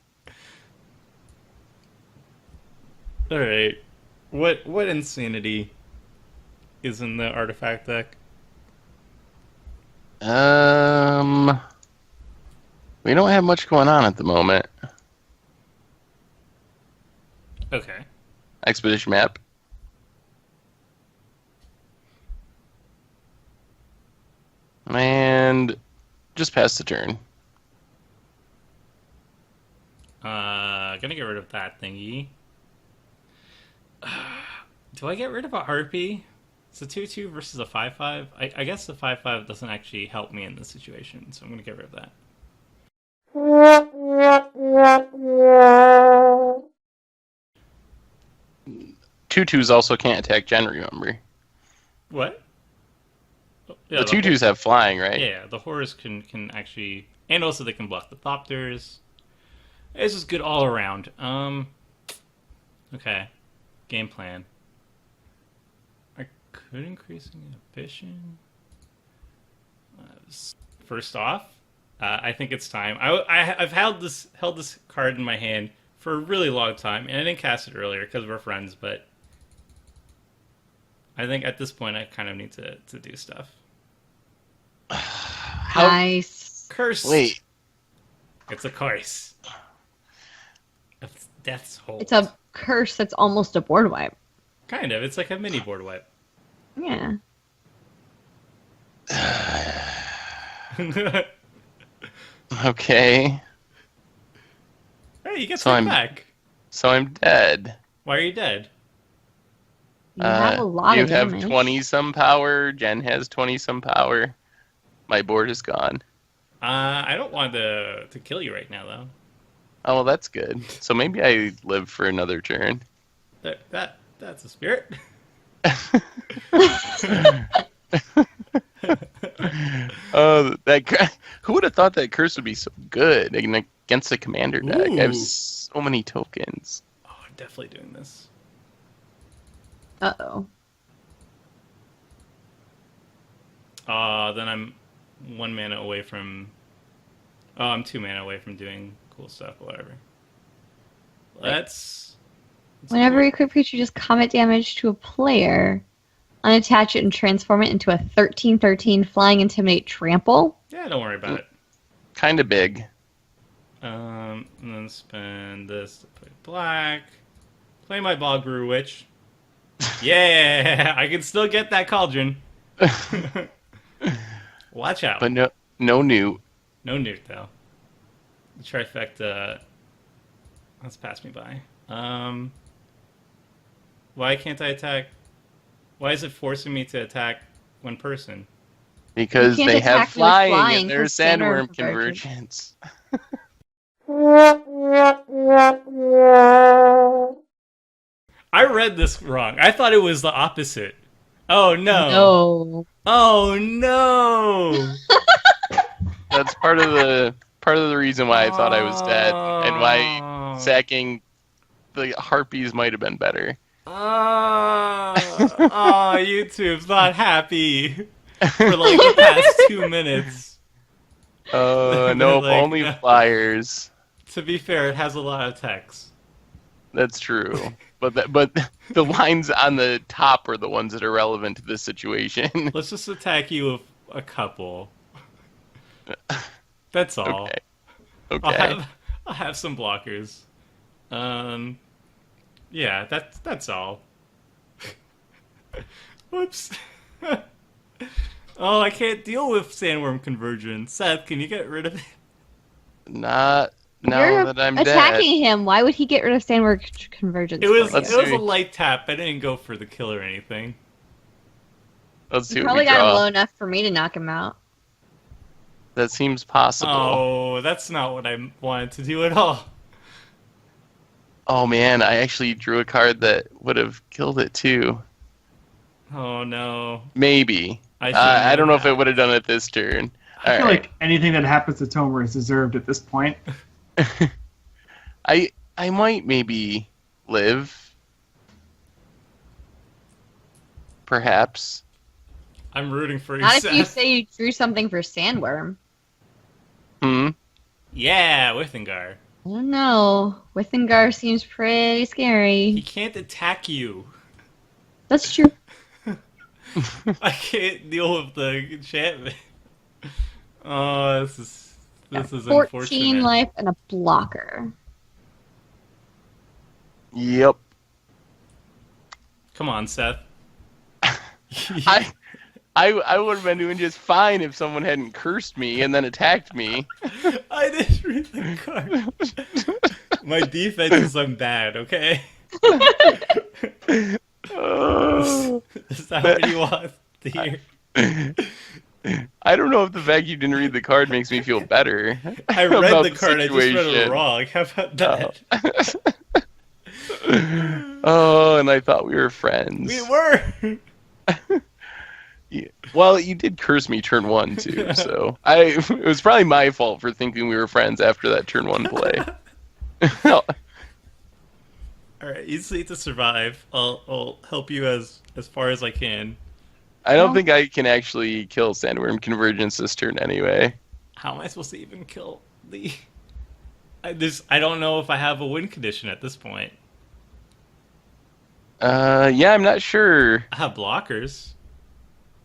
Alright. What insanity is in the artifact deck? We don't have much going on at the moment. Okay. Expedition map. And just pass the turn. Gonna get rid of that thingy. Do I get rid of a Harpy? It's a 2/2 versus a 5/5. I guess the 5/5 doesn't actually help me in this situation, so I'm gonna get rid of that. 2/2s also can't attack Jen, remember? What? Oh, yeah, The 2/2s have flying, right? Yeah, the horrors can actually, and also they can block the Thopters. This is good all around. Okay. Game plan. I could increase inhibition. First off, I think it's time. I've held this card in my hand for a really long time, and I didn't cast it earlier because we're friends, but I think at this point I kind of need to do stuff. Nice. Curse. Wait. It's a curse. Death's Hold. It's a curse that's almost a board wipe. Kind of. It's like a mini board wipe. Yeah. Okay. Hey, you get So something back. So I'm dead. Why are you dead? You have a lot you of have damage. 20-some power. Jen has 20-some power. My board is gone. I don't want to kill you right now, though. Oh, well, that's good. So maybe I live for another turn. That's a spirit. Who would have thought that curse would be so good against a commander deck? I have Ooh. so many tokens. Oh, I'm definitely doing this. Uh-oh. Then I'm 1 mana away from... Oh, I'm 2 mana away from doing cool stuff, whatever. Let's Whenever you equip creature just combat damage to a player, unattach it and transform it into a 13/13 flying intimidate trample. Yeah, don't worry about it. Kind of big. And then spend this to play black. Play my Bog Brew Witch. Yeah, I can still get that cauldron. Watch out. But no newt. No nuke, though. The trifecta... Let's pass me by. Why can't I attack? Why is it forcing me to attack one person? Because You can't they have attack me with flying flying and there's 'cause sandworm sandworm convergence. I read this wrong. I thought it was the opposite. Oh, no. No. Oh, no. That's part of the reason why I thought I was dead and why sacking the harpies might have been better. YouTube's not happy for like the past 2 minutes. Nope, Like, only no. flyers. To be fair, it has a lot of text. That's true. But the lines on the top are the ones that are relevant to this situation. Let's just attack you with a couple. That's all. Okay. I'll have some blockers. Yeah, that's all. Whoops. Oh, I can't deal with sandworm convergence. Seth, can you get rid of it? Not now You're that I'm attacking him. Why would he get rid of sandworm convergence? It was for you? Let's a see. light tap. I didn't go for the kill or anything. Let's see You what probably we got him draw. low enough for me to knock him out. That seems possible. Oh, that's not what I wanted to do at all. Oh man, I actually drew a card that would have killed it too. Oh no. Maybe. I I don't know if that. it would have done it this turn. I feel Alright. like anything that happens to Tomer is deserved at this point. I might maybe live. Perhaps. I'm rooting for you, Not if Seth. you say you drew something for sandworm. Yeah, Withengar. I don't know. Withengar seems pretty He scary. can't attack you. That's true. I can't deal with the enchantment. Oh, this is 14 unfortunate. life and a blocker. Yep. Come on, Seth. I would have been doing just fine if someone hadn't cursed me and then attacked me. I didn't read the card. My defense is I'm bad, okay? Oh. Is that what you want to hear? I don't know if the fact you didn't read the card makes me feel better. I read about the card, I just read it situation. wrong. How about that? Oh, and I thought we were friends. We were! Yeah. Well, you did curse me turn 1 too, so it was probably my fault for thinking we were friends after that turn 1 play. All right, you just need to survive. I'll help you as far as I can. I don't think I can actually kill Sandworm Convergence this turn anyway. How am I supposed to even kill the... I don't know if I have a win condition at this point. Yeah, I'm not sure. I have blockers.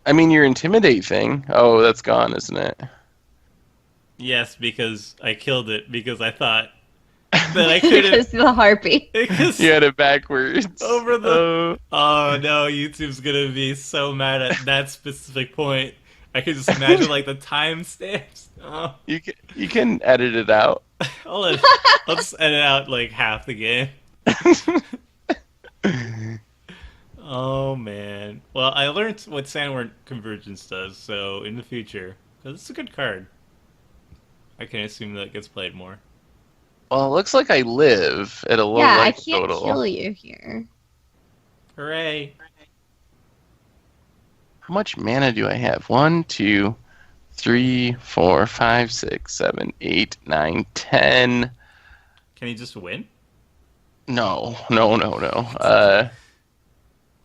I mean, your Intimidate thing. Oh, that's gone, isn't it? Yes, because I killed it because I thought that I couldn't... Because the harpy. You had it backwards. Over the... Oh, no, YouTube's gonna be so mad at that specific point. I can just imagine, like, the timestamps. Oh. You can edit it out. I'll just edit out, like, half the game. Oh, man. Well, I learned what Sandworm Convergence does, so in the future... Because it's a good card. I can assume that it gets played more. Well, it looks like I live at a low Yeah, I life can't total. kill you here. Hooray. How much mana do I have? 1, 2, 3, 4, 5, 6, 7, 8, 9, 10. Can you just win? No.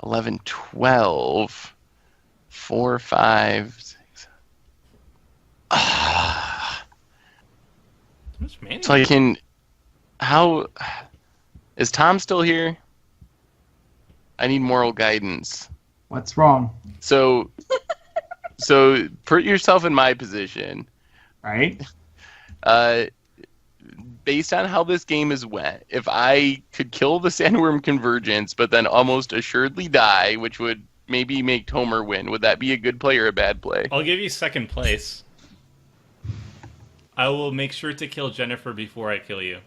11, 12. 4, 5, 6. How much mana? So I can... How... Is Tom still here? I need moral guidance. What's wrong? So put yourself in my position. Right? Based on how this game is went, if I could kill the Sandworm Convergence, but then almost assuredly die, which would maybe make Tomer win, would that be a good play or a bad play? I'll give you second place. I will make sure to kill Jennifer before I kill you.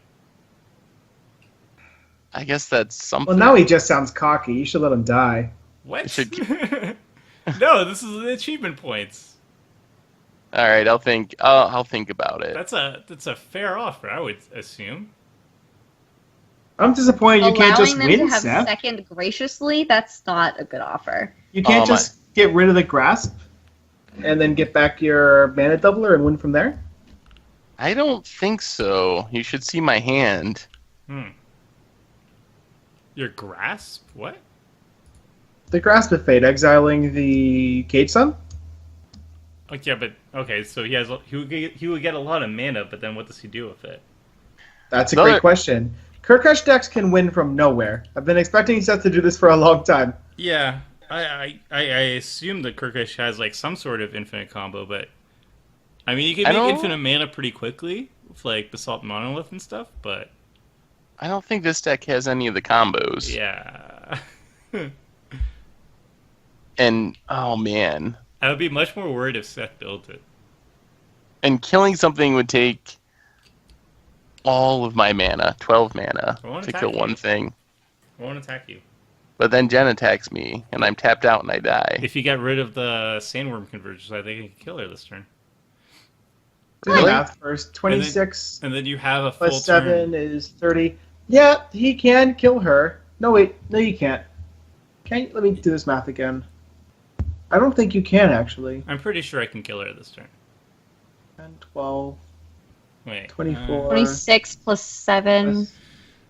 I guess that's something. Well, now he just sounds cocky. You should let him die. What? Should- No, this is the achievement points. All right, I'll think about it. That's a fair offer, I would assume. I'm disappointed you can't just Allowing them win, to have Seth. second graciously, that's not a good offer. You can't Oh, just get rid of the grasp and then get back your mana doubler and win from there? I don't think so. You should see my hand. Your grasp? What? The grasp of fate, exiling the Cage Sun? Oh, yeah, but okay. So he would get a lot of mana, but then what does he do with it? That's a great question. Kurkesh decks can win from nowhere. I've been expecting Seth to do this for a long time. Yeah, I assume that Kurkesh has like some sort of infinite combo, but I mean you can make infinite mana pretty quickly with like Basalt Monolith and stuff, but I don't think this deck has any of the combos. yeah. And oh man. I would be much more worried if Seth built it. And killing something would take all of my mana, 12 mana, to kill one thing. I won't attack you. But then Jen attacks me, and I'm tapped out and I die. If you get rid of the Sandworm Convergence, I think you can kill her this turn. Do the math first. 26 and then you have a full plus 7 turn. is 30. Yeah, he can kill her. No, wait. No, you can't. Let me do this math again. I don't think you can, actually. I'm pretty sure I can kill her this turn. 10, 12, Wait. 24. 26 plus 7 plus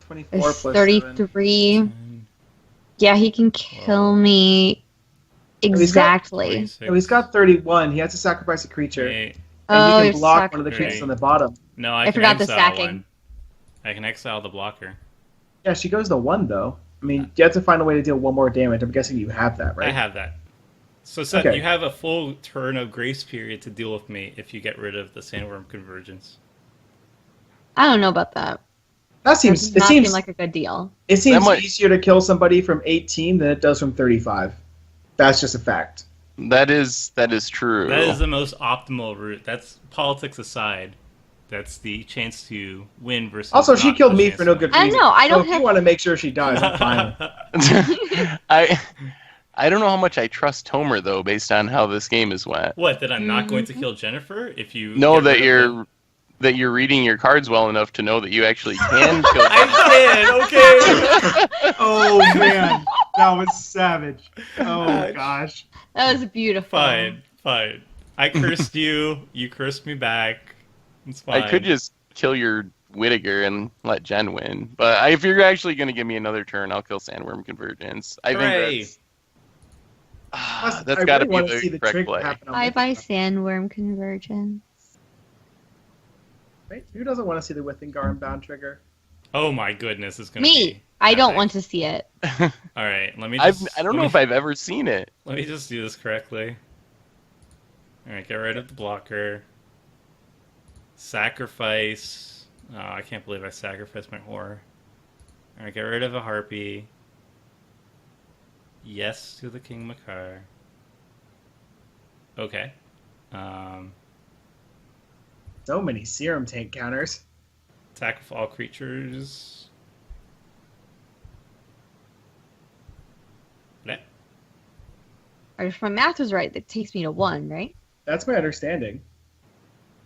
24 is plus 33. 7. Yeah, he can kill me exactly. 26. No, he's got 31. He has to sacrifice a creature. Wait. And he you're can block one of the sacrificing. creatures on the bottom. No, I can forgot the exile sacking. one. I can exile the blocker. Yeah, she goes to 1, though. I mean, you have to find a way to deal 1 more damage. I'm guessing you have that, right? I have that. So, Seth, Okay. you have a full turn of grace period to deal with me if you get rid of the Sandworm Convergence. I don't know about that. That It seems. does It not seems seem like a good deal. It seems might- easier to kill somebody from 18 than it does from 35. That's just a fact. That is true. That is the most optimal route. That's politics aside. That's the chance to win versus. Also, she not killed the me chance for no to good I reason. know, I So don't if you have- want to make sure she dies, I'm fine. I don't know how much I trust Tomer though, based on how this game is went. What? That I'm not going to kill Jennifer if you Know get that rid of you're reading your cards well enough to know that you actually can kill. I did. Okay. Oh man, that was savage. Oh gosh. That was beautiful. Fine. I cursed you. You cursed me back. It's fine. I could just kill your Whittaker and let Jen win. But if you're actually going to give me another turn, I'll kill Sandworm Convergence. I think that's got to be the correct play. Bye-bye, Sandworm Convergence. Wait, who doesn't want to see the Withingar Unbound trigger? Oh my goodness, it's going to Me! be I don't want to see it. All right, let me just... I don't know if I've ever seen it. Let me just do this correctly. All right, get rid of the blocker. Sacrifice. Oh, I can't believe I sacrificed my horror. All right, get rid of a harpy. Yes to the King Macar. Okay. So many serum tank counters. Attack with all creatures. Bleh. If my math was right, that takes me to 1, right? That's my understanding.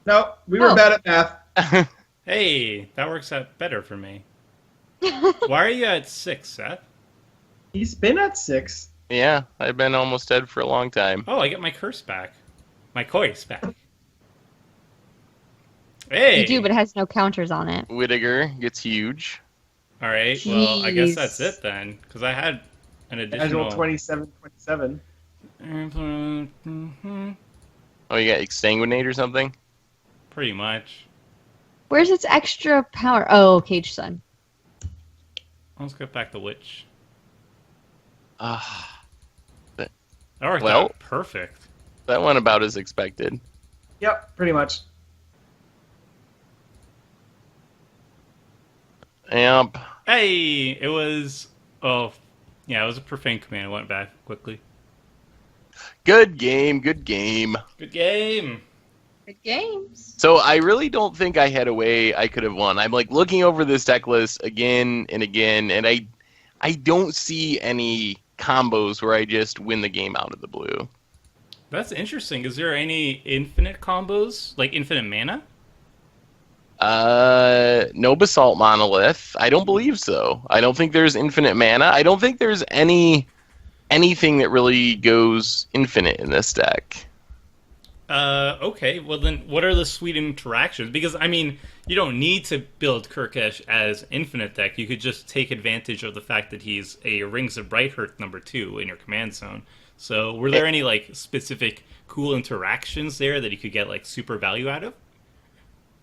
No, we were bad at math. Hey, that works out better for me. Why are you at 6, Seth? He's been at 6. Yeah, I've been almost dead for a long time. Oh, I get my curse back. My coins back. Hey! You do, but it has no counters on it. Whittaker gets huge. All right, well, I guess that's it then, because I had an additional... 27. Oh, you got Exsanguinate or something? Pretty much. Where's its extra power? Oh, Cage Sun. Let's get back to Witch. That That worked out perfect. That went about as expected. Yep, pretty much. Yep. Hey, it was... Oh, yeah, it was a profane command. It went back quickly. Good game, good game. Good game. Good games. So I really don't think I had a way I could have won. I'm like looking over this deck list again and again, and I don't see any combos where I just win the game out of the blue. That's interesting. Is there any infinite combos? Like infinite mana? No Basalt Monolith. I don't believe so. I don't think there's infinite mana. I don't think there's anything that really goes infinite in this deck. Okay. Well, then what are the sweet interactions? Because, I mean, you don't need to build Kurkesh as infinite deck. You could just take advantage of the fact that he's a Rings of Brighthearth #2 in your command zone. So were there any, like, specific cool interactions there that you could get, like, super value out of?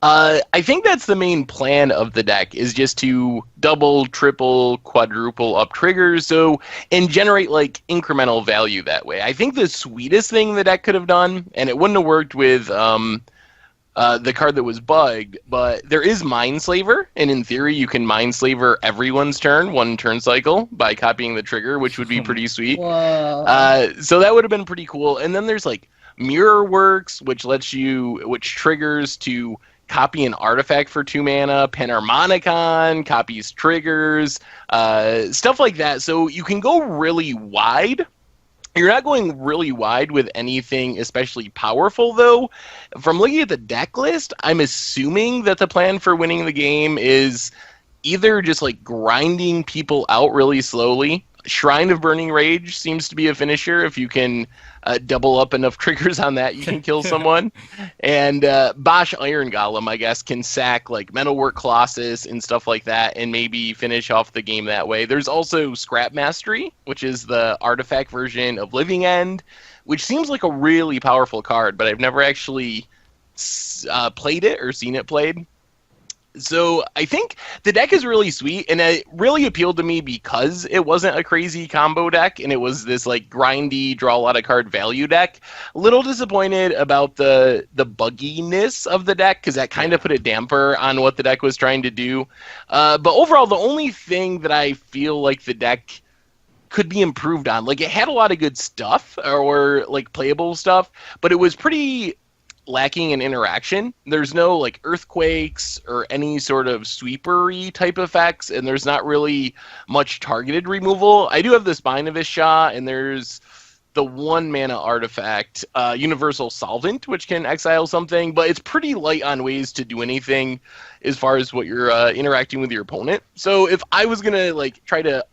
I think that's the main plan of the deck, is just to double, triple, quadruple up triggers, and generate like incremental value that way. I think the sweetest thing the deck could have done, and it wouldn't have worked with the card that was bugged, but there is Mindslaver, and in theory you can Mindslaver everyone's turn, one turn cycle, by copying the trigger, which would be pretty sweet. Whoa. So that would have been pretty cool. And then there's like Mirror Works, which triggers to copy an artifact for 2 mana, Panharmonicon, copies triggers, stuff like that. So you can go really wide. You're not going really wide with anything especially powerful, though. From looking at the deck list, I'm assuming that the plan for winning the game is either just like grinding people out really slowly. Shrine of Burning Rage seems to be a finisher. If you can double up enough triggers on that, you can kill someone. And Bosch Iron Golem, I guess, can sack like Metalwork Colossus and stuff like that and maybe finish off the game that way. There's also Scrap Mastery, which is the artifact version of Living End, which seems like a really powerful card, but I've never actually played it or seen it played. So I think the deck is really sweet, and it really appealed to me because it wasn't a crazy combo deck, and it was this like grindy, draw a lot of card value deck. A little disappointed about the bugginess of the deck, because that kind of put a damper on what the deck was trying to do. But overall, the only thing that I feel like the deck could be improved on, like it had a lot of good stuff, or like playable stuff, but it was pretty lacking in interaction. There's no like earthquakes or any sort of sweepery type effects, and there's not really much targeted removal. I do have the Spine of Isha, and there's the 1 mana artifact, Universal Solvent, which can exile something, but it's pretty light on ways to do anything as far as what you're interacting with your opponent. So if I was gonna like try to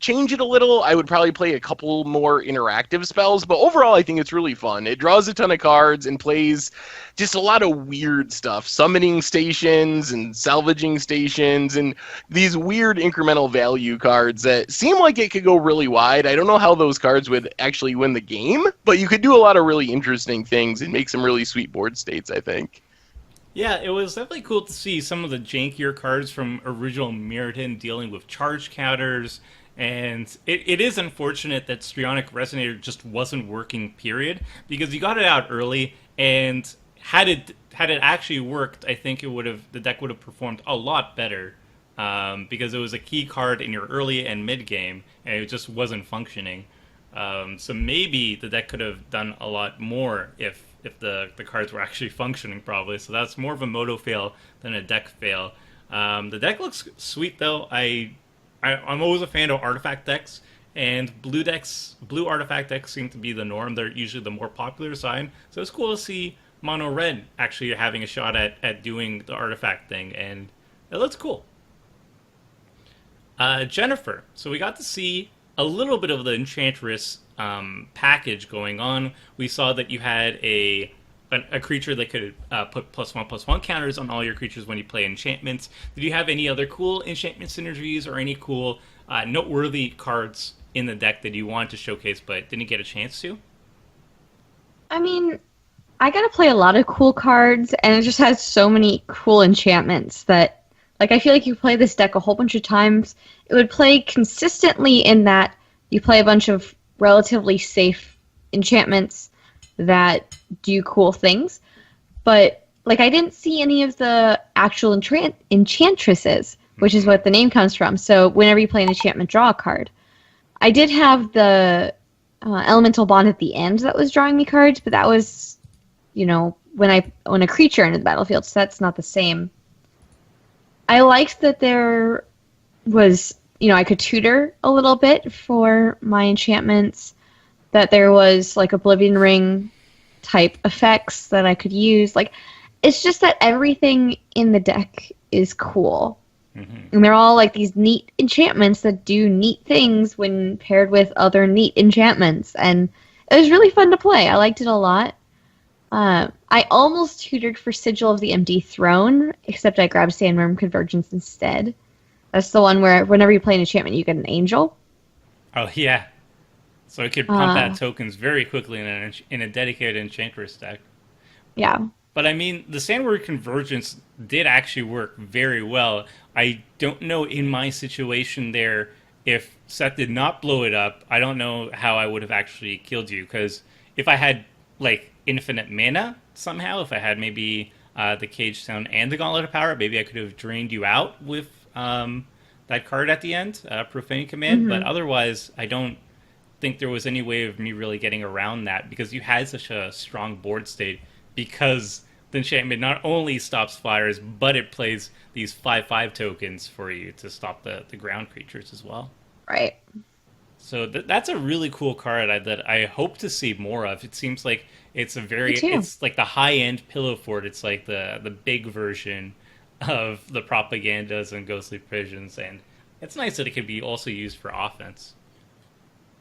change it a little. I would probably play a couple more interactive spells, but overall I think it's really fun. It draws a ton of cards and plays just a lot of weird stuff. Summoning stations and salvaging stations and these weird incremental value cards that seem like it could go really wide. I don't know how those cards would actually win the game, but you could do a lot of really interesting things and make some really sweet board states, I think. Yeah, it was definitely cool to see some of the jankier cards from original Mirrodin dealing with charge counters, and it is unfortunate that Strionic Resonator just wasn't working, period, because you got it out early, and had it actually worked, I think the deck would have performed a lot better, because it was a key card in your early and mid game, and it just wasn't functioning. So maybe the deck could have done a lot more if the cards were actually functioning properly. So that's more of a moto fail than a deck fail. The deck looks sweet though. I'm always a fan of artifact decks, and blue artifact decks seem to be the norm. They're usually the more popular side. So it's cool to see mono red actually having a shot at doing the artifact thing, and it looks cool. Jennifer. So we got to see a little bit of the Enchantress package going on. We saw that you had a creature that could put +1/+1 counters on all your creatures when you play enchantments. Did you have any other cool enchantment synergies or any cool noteworthy cards in the deck that you wanted to showcase but didn't get a chance to? I mean, I got to play a lot of cool cards, and it just has so many cool enchantments that, like, I feel like you play this deck a whole bunch of times. It would play consistently in that you play a bunch of relatively safe enchantments that do cool things. But, like, I didn't see any of the actual enchantresses, which is what the name comes from. So whenever you play an enchantment, draw a card. I did have the elemental bond at the end that was drawing me cards, but that was, you know, when a creature entered the battlefield, so that's not the same. I liked that there was, you know, I could tutor a little bit for my enchantments, that there was, like, Oblivion Ring type effects that I could use. Like, it's just that everything in the deck is cool. Mm-hmm. And they're all, like, these neat enchantments that do neat things when paired with other neat enchantments. And it was really fun to play. I liked it a lot. I almost tutored for Sigil of the Empty Throne, except I grabbed Sandworm Convergence instead. That's the one where whenever you play an enchantment, you get an angel. Oh, yeah. So it could pump out tokens very quickly in a dedicated Enchantress deck. Yeah. But I mean, the Sandworm Convergence did actually work very well. I don't know in my situation there, if Seth did not blow it up, I don't know how I would have actually killed you. Because if I had, like, infinite mana somehow, if I had maybe the Cage Sound and the Gauntlet of Power, maybe I could have drained you out with that card at the end, Profane Command. Mm-hmm. But otherwise, I don't think there was any way of me really getting around that, because you had such a strong board state, because the enchantment not only stops flyers, but it plays these 5/5 tokens for you to stop the ground creatures as well. Right. So that's a really cool card that I hope to see more of. It seems like it's it's like the high-end pillow fort. It's like the big version of the propagandas and ghostly visions, and it's nice that it can be also used for offense.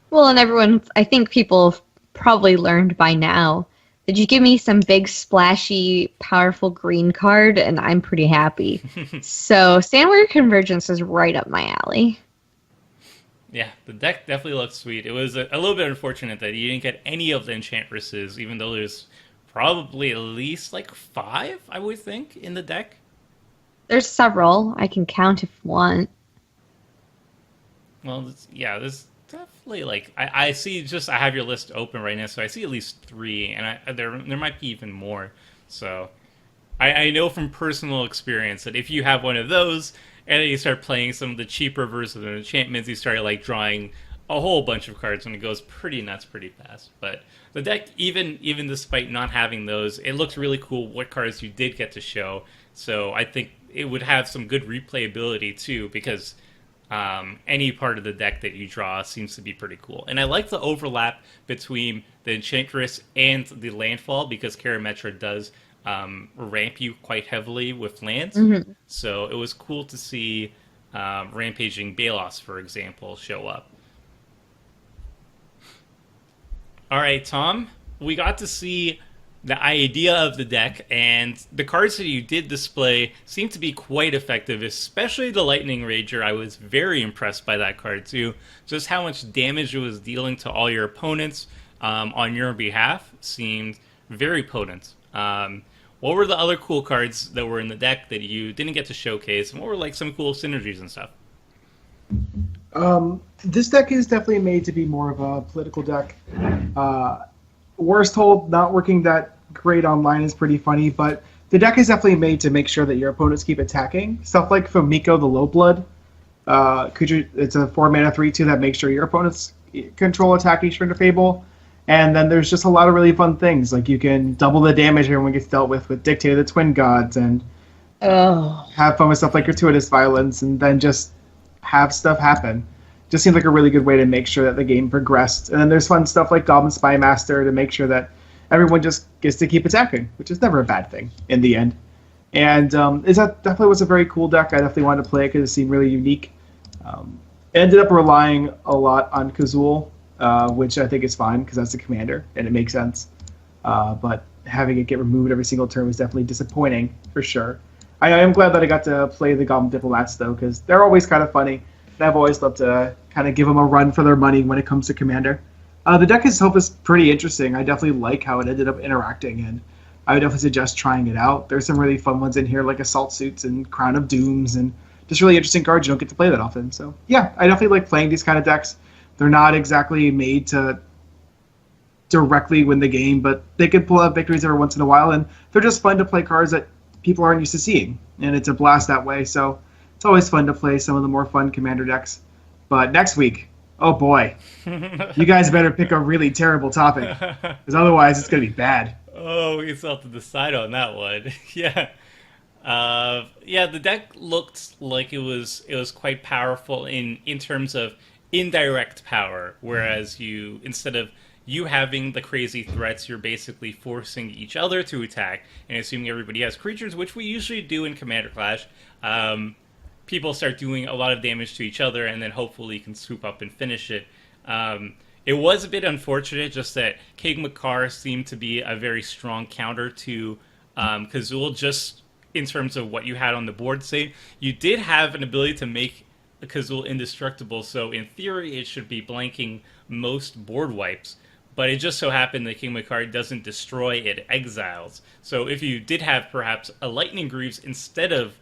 Well, and I think people have probably learned by now that you give me some big, splashy, powerful green card, and I'm pretty happy. So Sandworm Convergence is right up my alley. Yeah, the deck definitely looks sweet. It was a little bit unfortunate that you didn't get any of the Enchantresses, even though there's probably at least, like, 5, I would think, in the deck. There's several. I can count if you want. Well, there's definitely, like, I see, I have your list open right now, so I see at least 3, and there might be even more. So I know from personal experience that if you have one of those, and then you start playing some of the cheaper versions of the enchantments, you start, like, drawing a whole bunch of cards, and it goes pretty nuts pretty fast. But the deck, even despite not having those, it looks really cool what cards you did get to show. So I think it would have some good replayability too, because any part of the deck that you draw seems to be pretty cool. And I like the overlap between the Enchantress and the landfall, because Karametra does ramp you quite heavily with lands. Mm-hmm. So it was cool to see Rampaging Balos, for example, show up. All right, Tom, we got to see the idea of the deck, and the cards that you did display seem to be quite effective, especially the Lightning Rager. I was very impressed by that card, too. Just how much damage it was dealing to all your opponents on your behalf seemed very potent. What were the other cool cards that were in the deck that you didn't get to showcase, and what were like some cool synergies and stuff? This deck is definitely made to be more of a political deck. Worst Hold not working that great online is pretty funny, but the deck is definitely made to make sure that your opponents keep attacking. Stuff like Fumiko the Low Blood. It's a 4-mana 3/2 that makes sure your opponents control attack each turn to Fable. And then there's just a lot of really fun things, like you can double the damage everyone gets dealt with Dictate of the Twin Gods, and have fun with stuff like Gratuitous Violence, and then just have stuff happen. Just seems like a really good way to make sure that the game progressed. And then there's fun stuff like Goblin Spy Master to make sure that everyone just gets to keep attacking, which is never a bad thing in the end. And that definitely was a very cool deck. I definitely wanted to play it because it seemed really unique. It ended up relying a lot on Kazuul, which I think is fine because that's the commander and it makes sense. But having it get removed every single turn was definitely disappointing for sure. I am glad that I got to play the Goblin Diplomats though, because they're always kind of funny. And I've always loved to kind of give them a run for their money when it comes to commander. The deck itself is pretty interesting. I definitely like how it ended up interacting, and I would definitely suggest trying it out. There's some really fun ones in here, like Assault Suits and Crown of Dooms, and just really interesting cards you don't get to play that often. So yeah, I definitely like playing these kind of decks. They're not exactly made to directly win the game, but they can pull out victories every once in a while, and they're just fun to play cards that people aren't used to seeing, and it's a blast that way. So it's always fun to play some of the more fun commander decks. But next week, oh boy, you guys better pick a really terrible topic, because otherwise it's going to be bad. Oh, we still have to decide on that one. Yeah. Yeah, the deck looked like it was quite powerful in terms of indirect power, whereas instead of you having the crazy threats, you're basically forcing each other to attack, and assuming everybody has creatures, which we usually do in Commander Clash. People start doing a lot of damage to each other, and then hopefully you can swoop up and finish it. It was a bit unfortunate just that King Macar seemed to be a very strong counter to Kazuul, just in terms of what you had on the board. Say you did have an ability to make Kazuul indestructible, so in theory it should be blanking most board wipes. But it just so happened that King Macar doesn't destroy, it exiles. So if you did have perhaps a Lightning Greaves instead of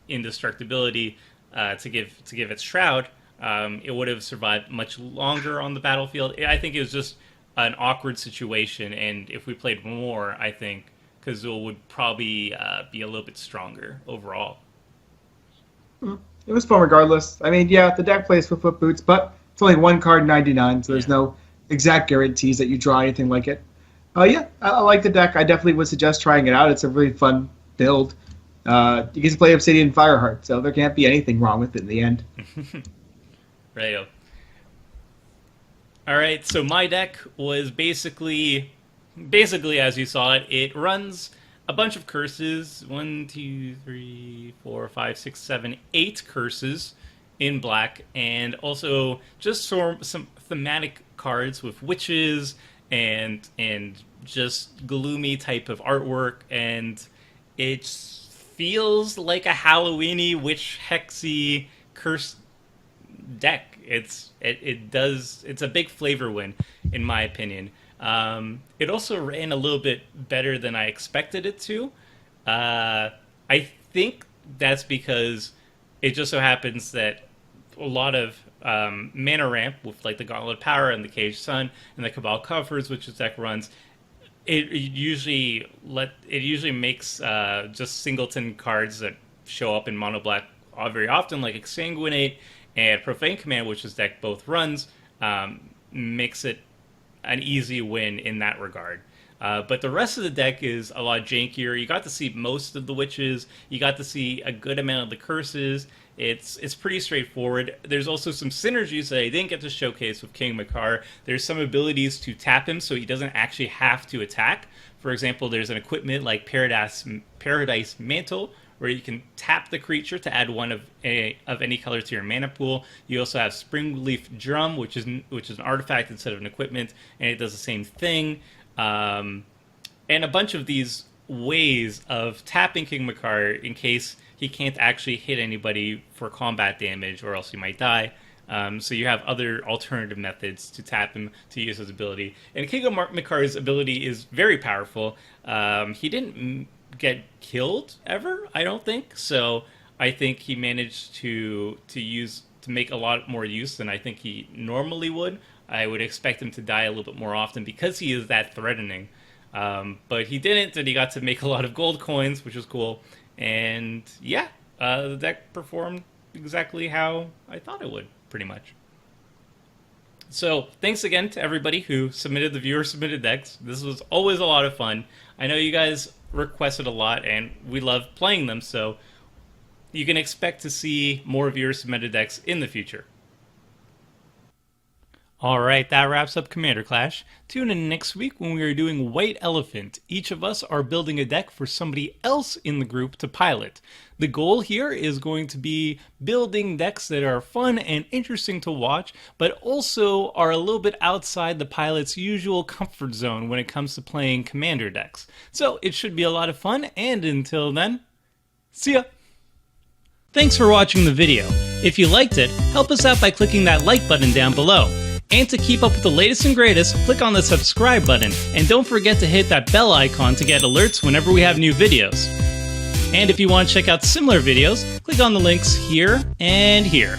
indestructibility to give its Shroud, it would have survived much longer on the battlefield. I think it was just an awkward situation, and if we played more, I think Kazuul would probably be a little bit stronger overall. It was fun regardless. I mean, yeah, the deck plays with foot boots, but it's only one card 99, so there's no exact guarantees that you draw anything like it. Yeah, I like the deck. I definitely would suggest trying it out. It's a really fun build. You get to play Obsidian Fireheart, so there can't be anything wrong with it in the end. Right. All right, so my deck was basically as you saw it. It runs a bunch of curses. 1, 2, 3, 4, 5, 6, 7, 8 curses in black, and also just some thematic cards with witches and just gloomy type of artwork, and it feels like a Halloweeny witch hexy curse deck. It's a big flavor win in my opinion. It also ran a little bit better than I expected it to. I think that's because it just so happens that a lot of mana ramp with like the Gauntlet of Power and the Caged Sun and the Cabal Covers, which this deck runs, it usually makes just singleton cards that show up in mono black very often, like Exsanguinate and Profane Command, which this deck both runs, makes it an easy win in that regard. But the rest of the deck is a lot jankier. You got to see most of the witches. You got to see a good amount of the curses. It's pretty straightforward. There's also some synergies that I didn't get to showcase with King Macar. There's some abilities to tap him so he doesn't actually have to attack. For example, there's an equipment like Paradise Mantle, where you can tap the creature to add one of any color to your mana pool. You also have Springleaf Drum, which is an artifact instead of an equipment, and it does the same thing. And a bunch of these ways of tapping King Macar in case he can't actually hit anybody for combat damage, or else he might die. So you have other alternative methods to tap him to use his ability. And King Macar's ability is very powerful. He didn't get killed ever, I don't think. So I think he managed to make a lot more use than I think he normally would. I would expect him to die a little bit more often because he is that threatening. But he didn't, and he got to make a lot of gold coins, which was cool. And yeah, the deck performed exactly how I thought it would, pretty much. So thanks again to everybody who submitted the viewer-submitted decks. This was always a lot of fun. I know you guys requested a lot, and we love playing them, so you can expect to see more viewer-submitted decks in the future. Alright, that wraps up Commander Clash. Tune in next week when we are doing White Elephant. Each of us are building a deck for somebody else in the group to pilot. The goal here is going to be building decks that are fun and interesting to watch, but also are a little bit outside the pilot's usual comfort zone when it comes to playing Commander decks. So it should be a lot of fun, and until then, see ya! Thanks for watching the video. If you liked it, help us out by clicking that like button down below. And to keep up with the latest and greatest, click on the subscribe button, and don't forget to hit that bell icon to get alerts whenever we have new videos. And if you want to check out similar videos, click on the links here and here.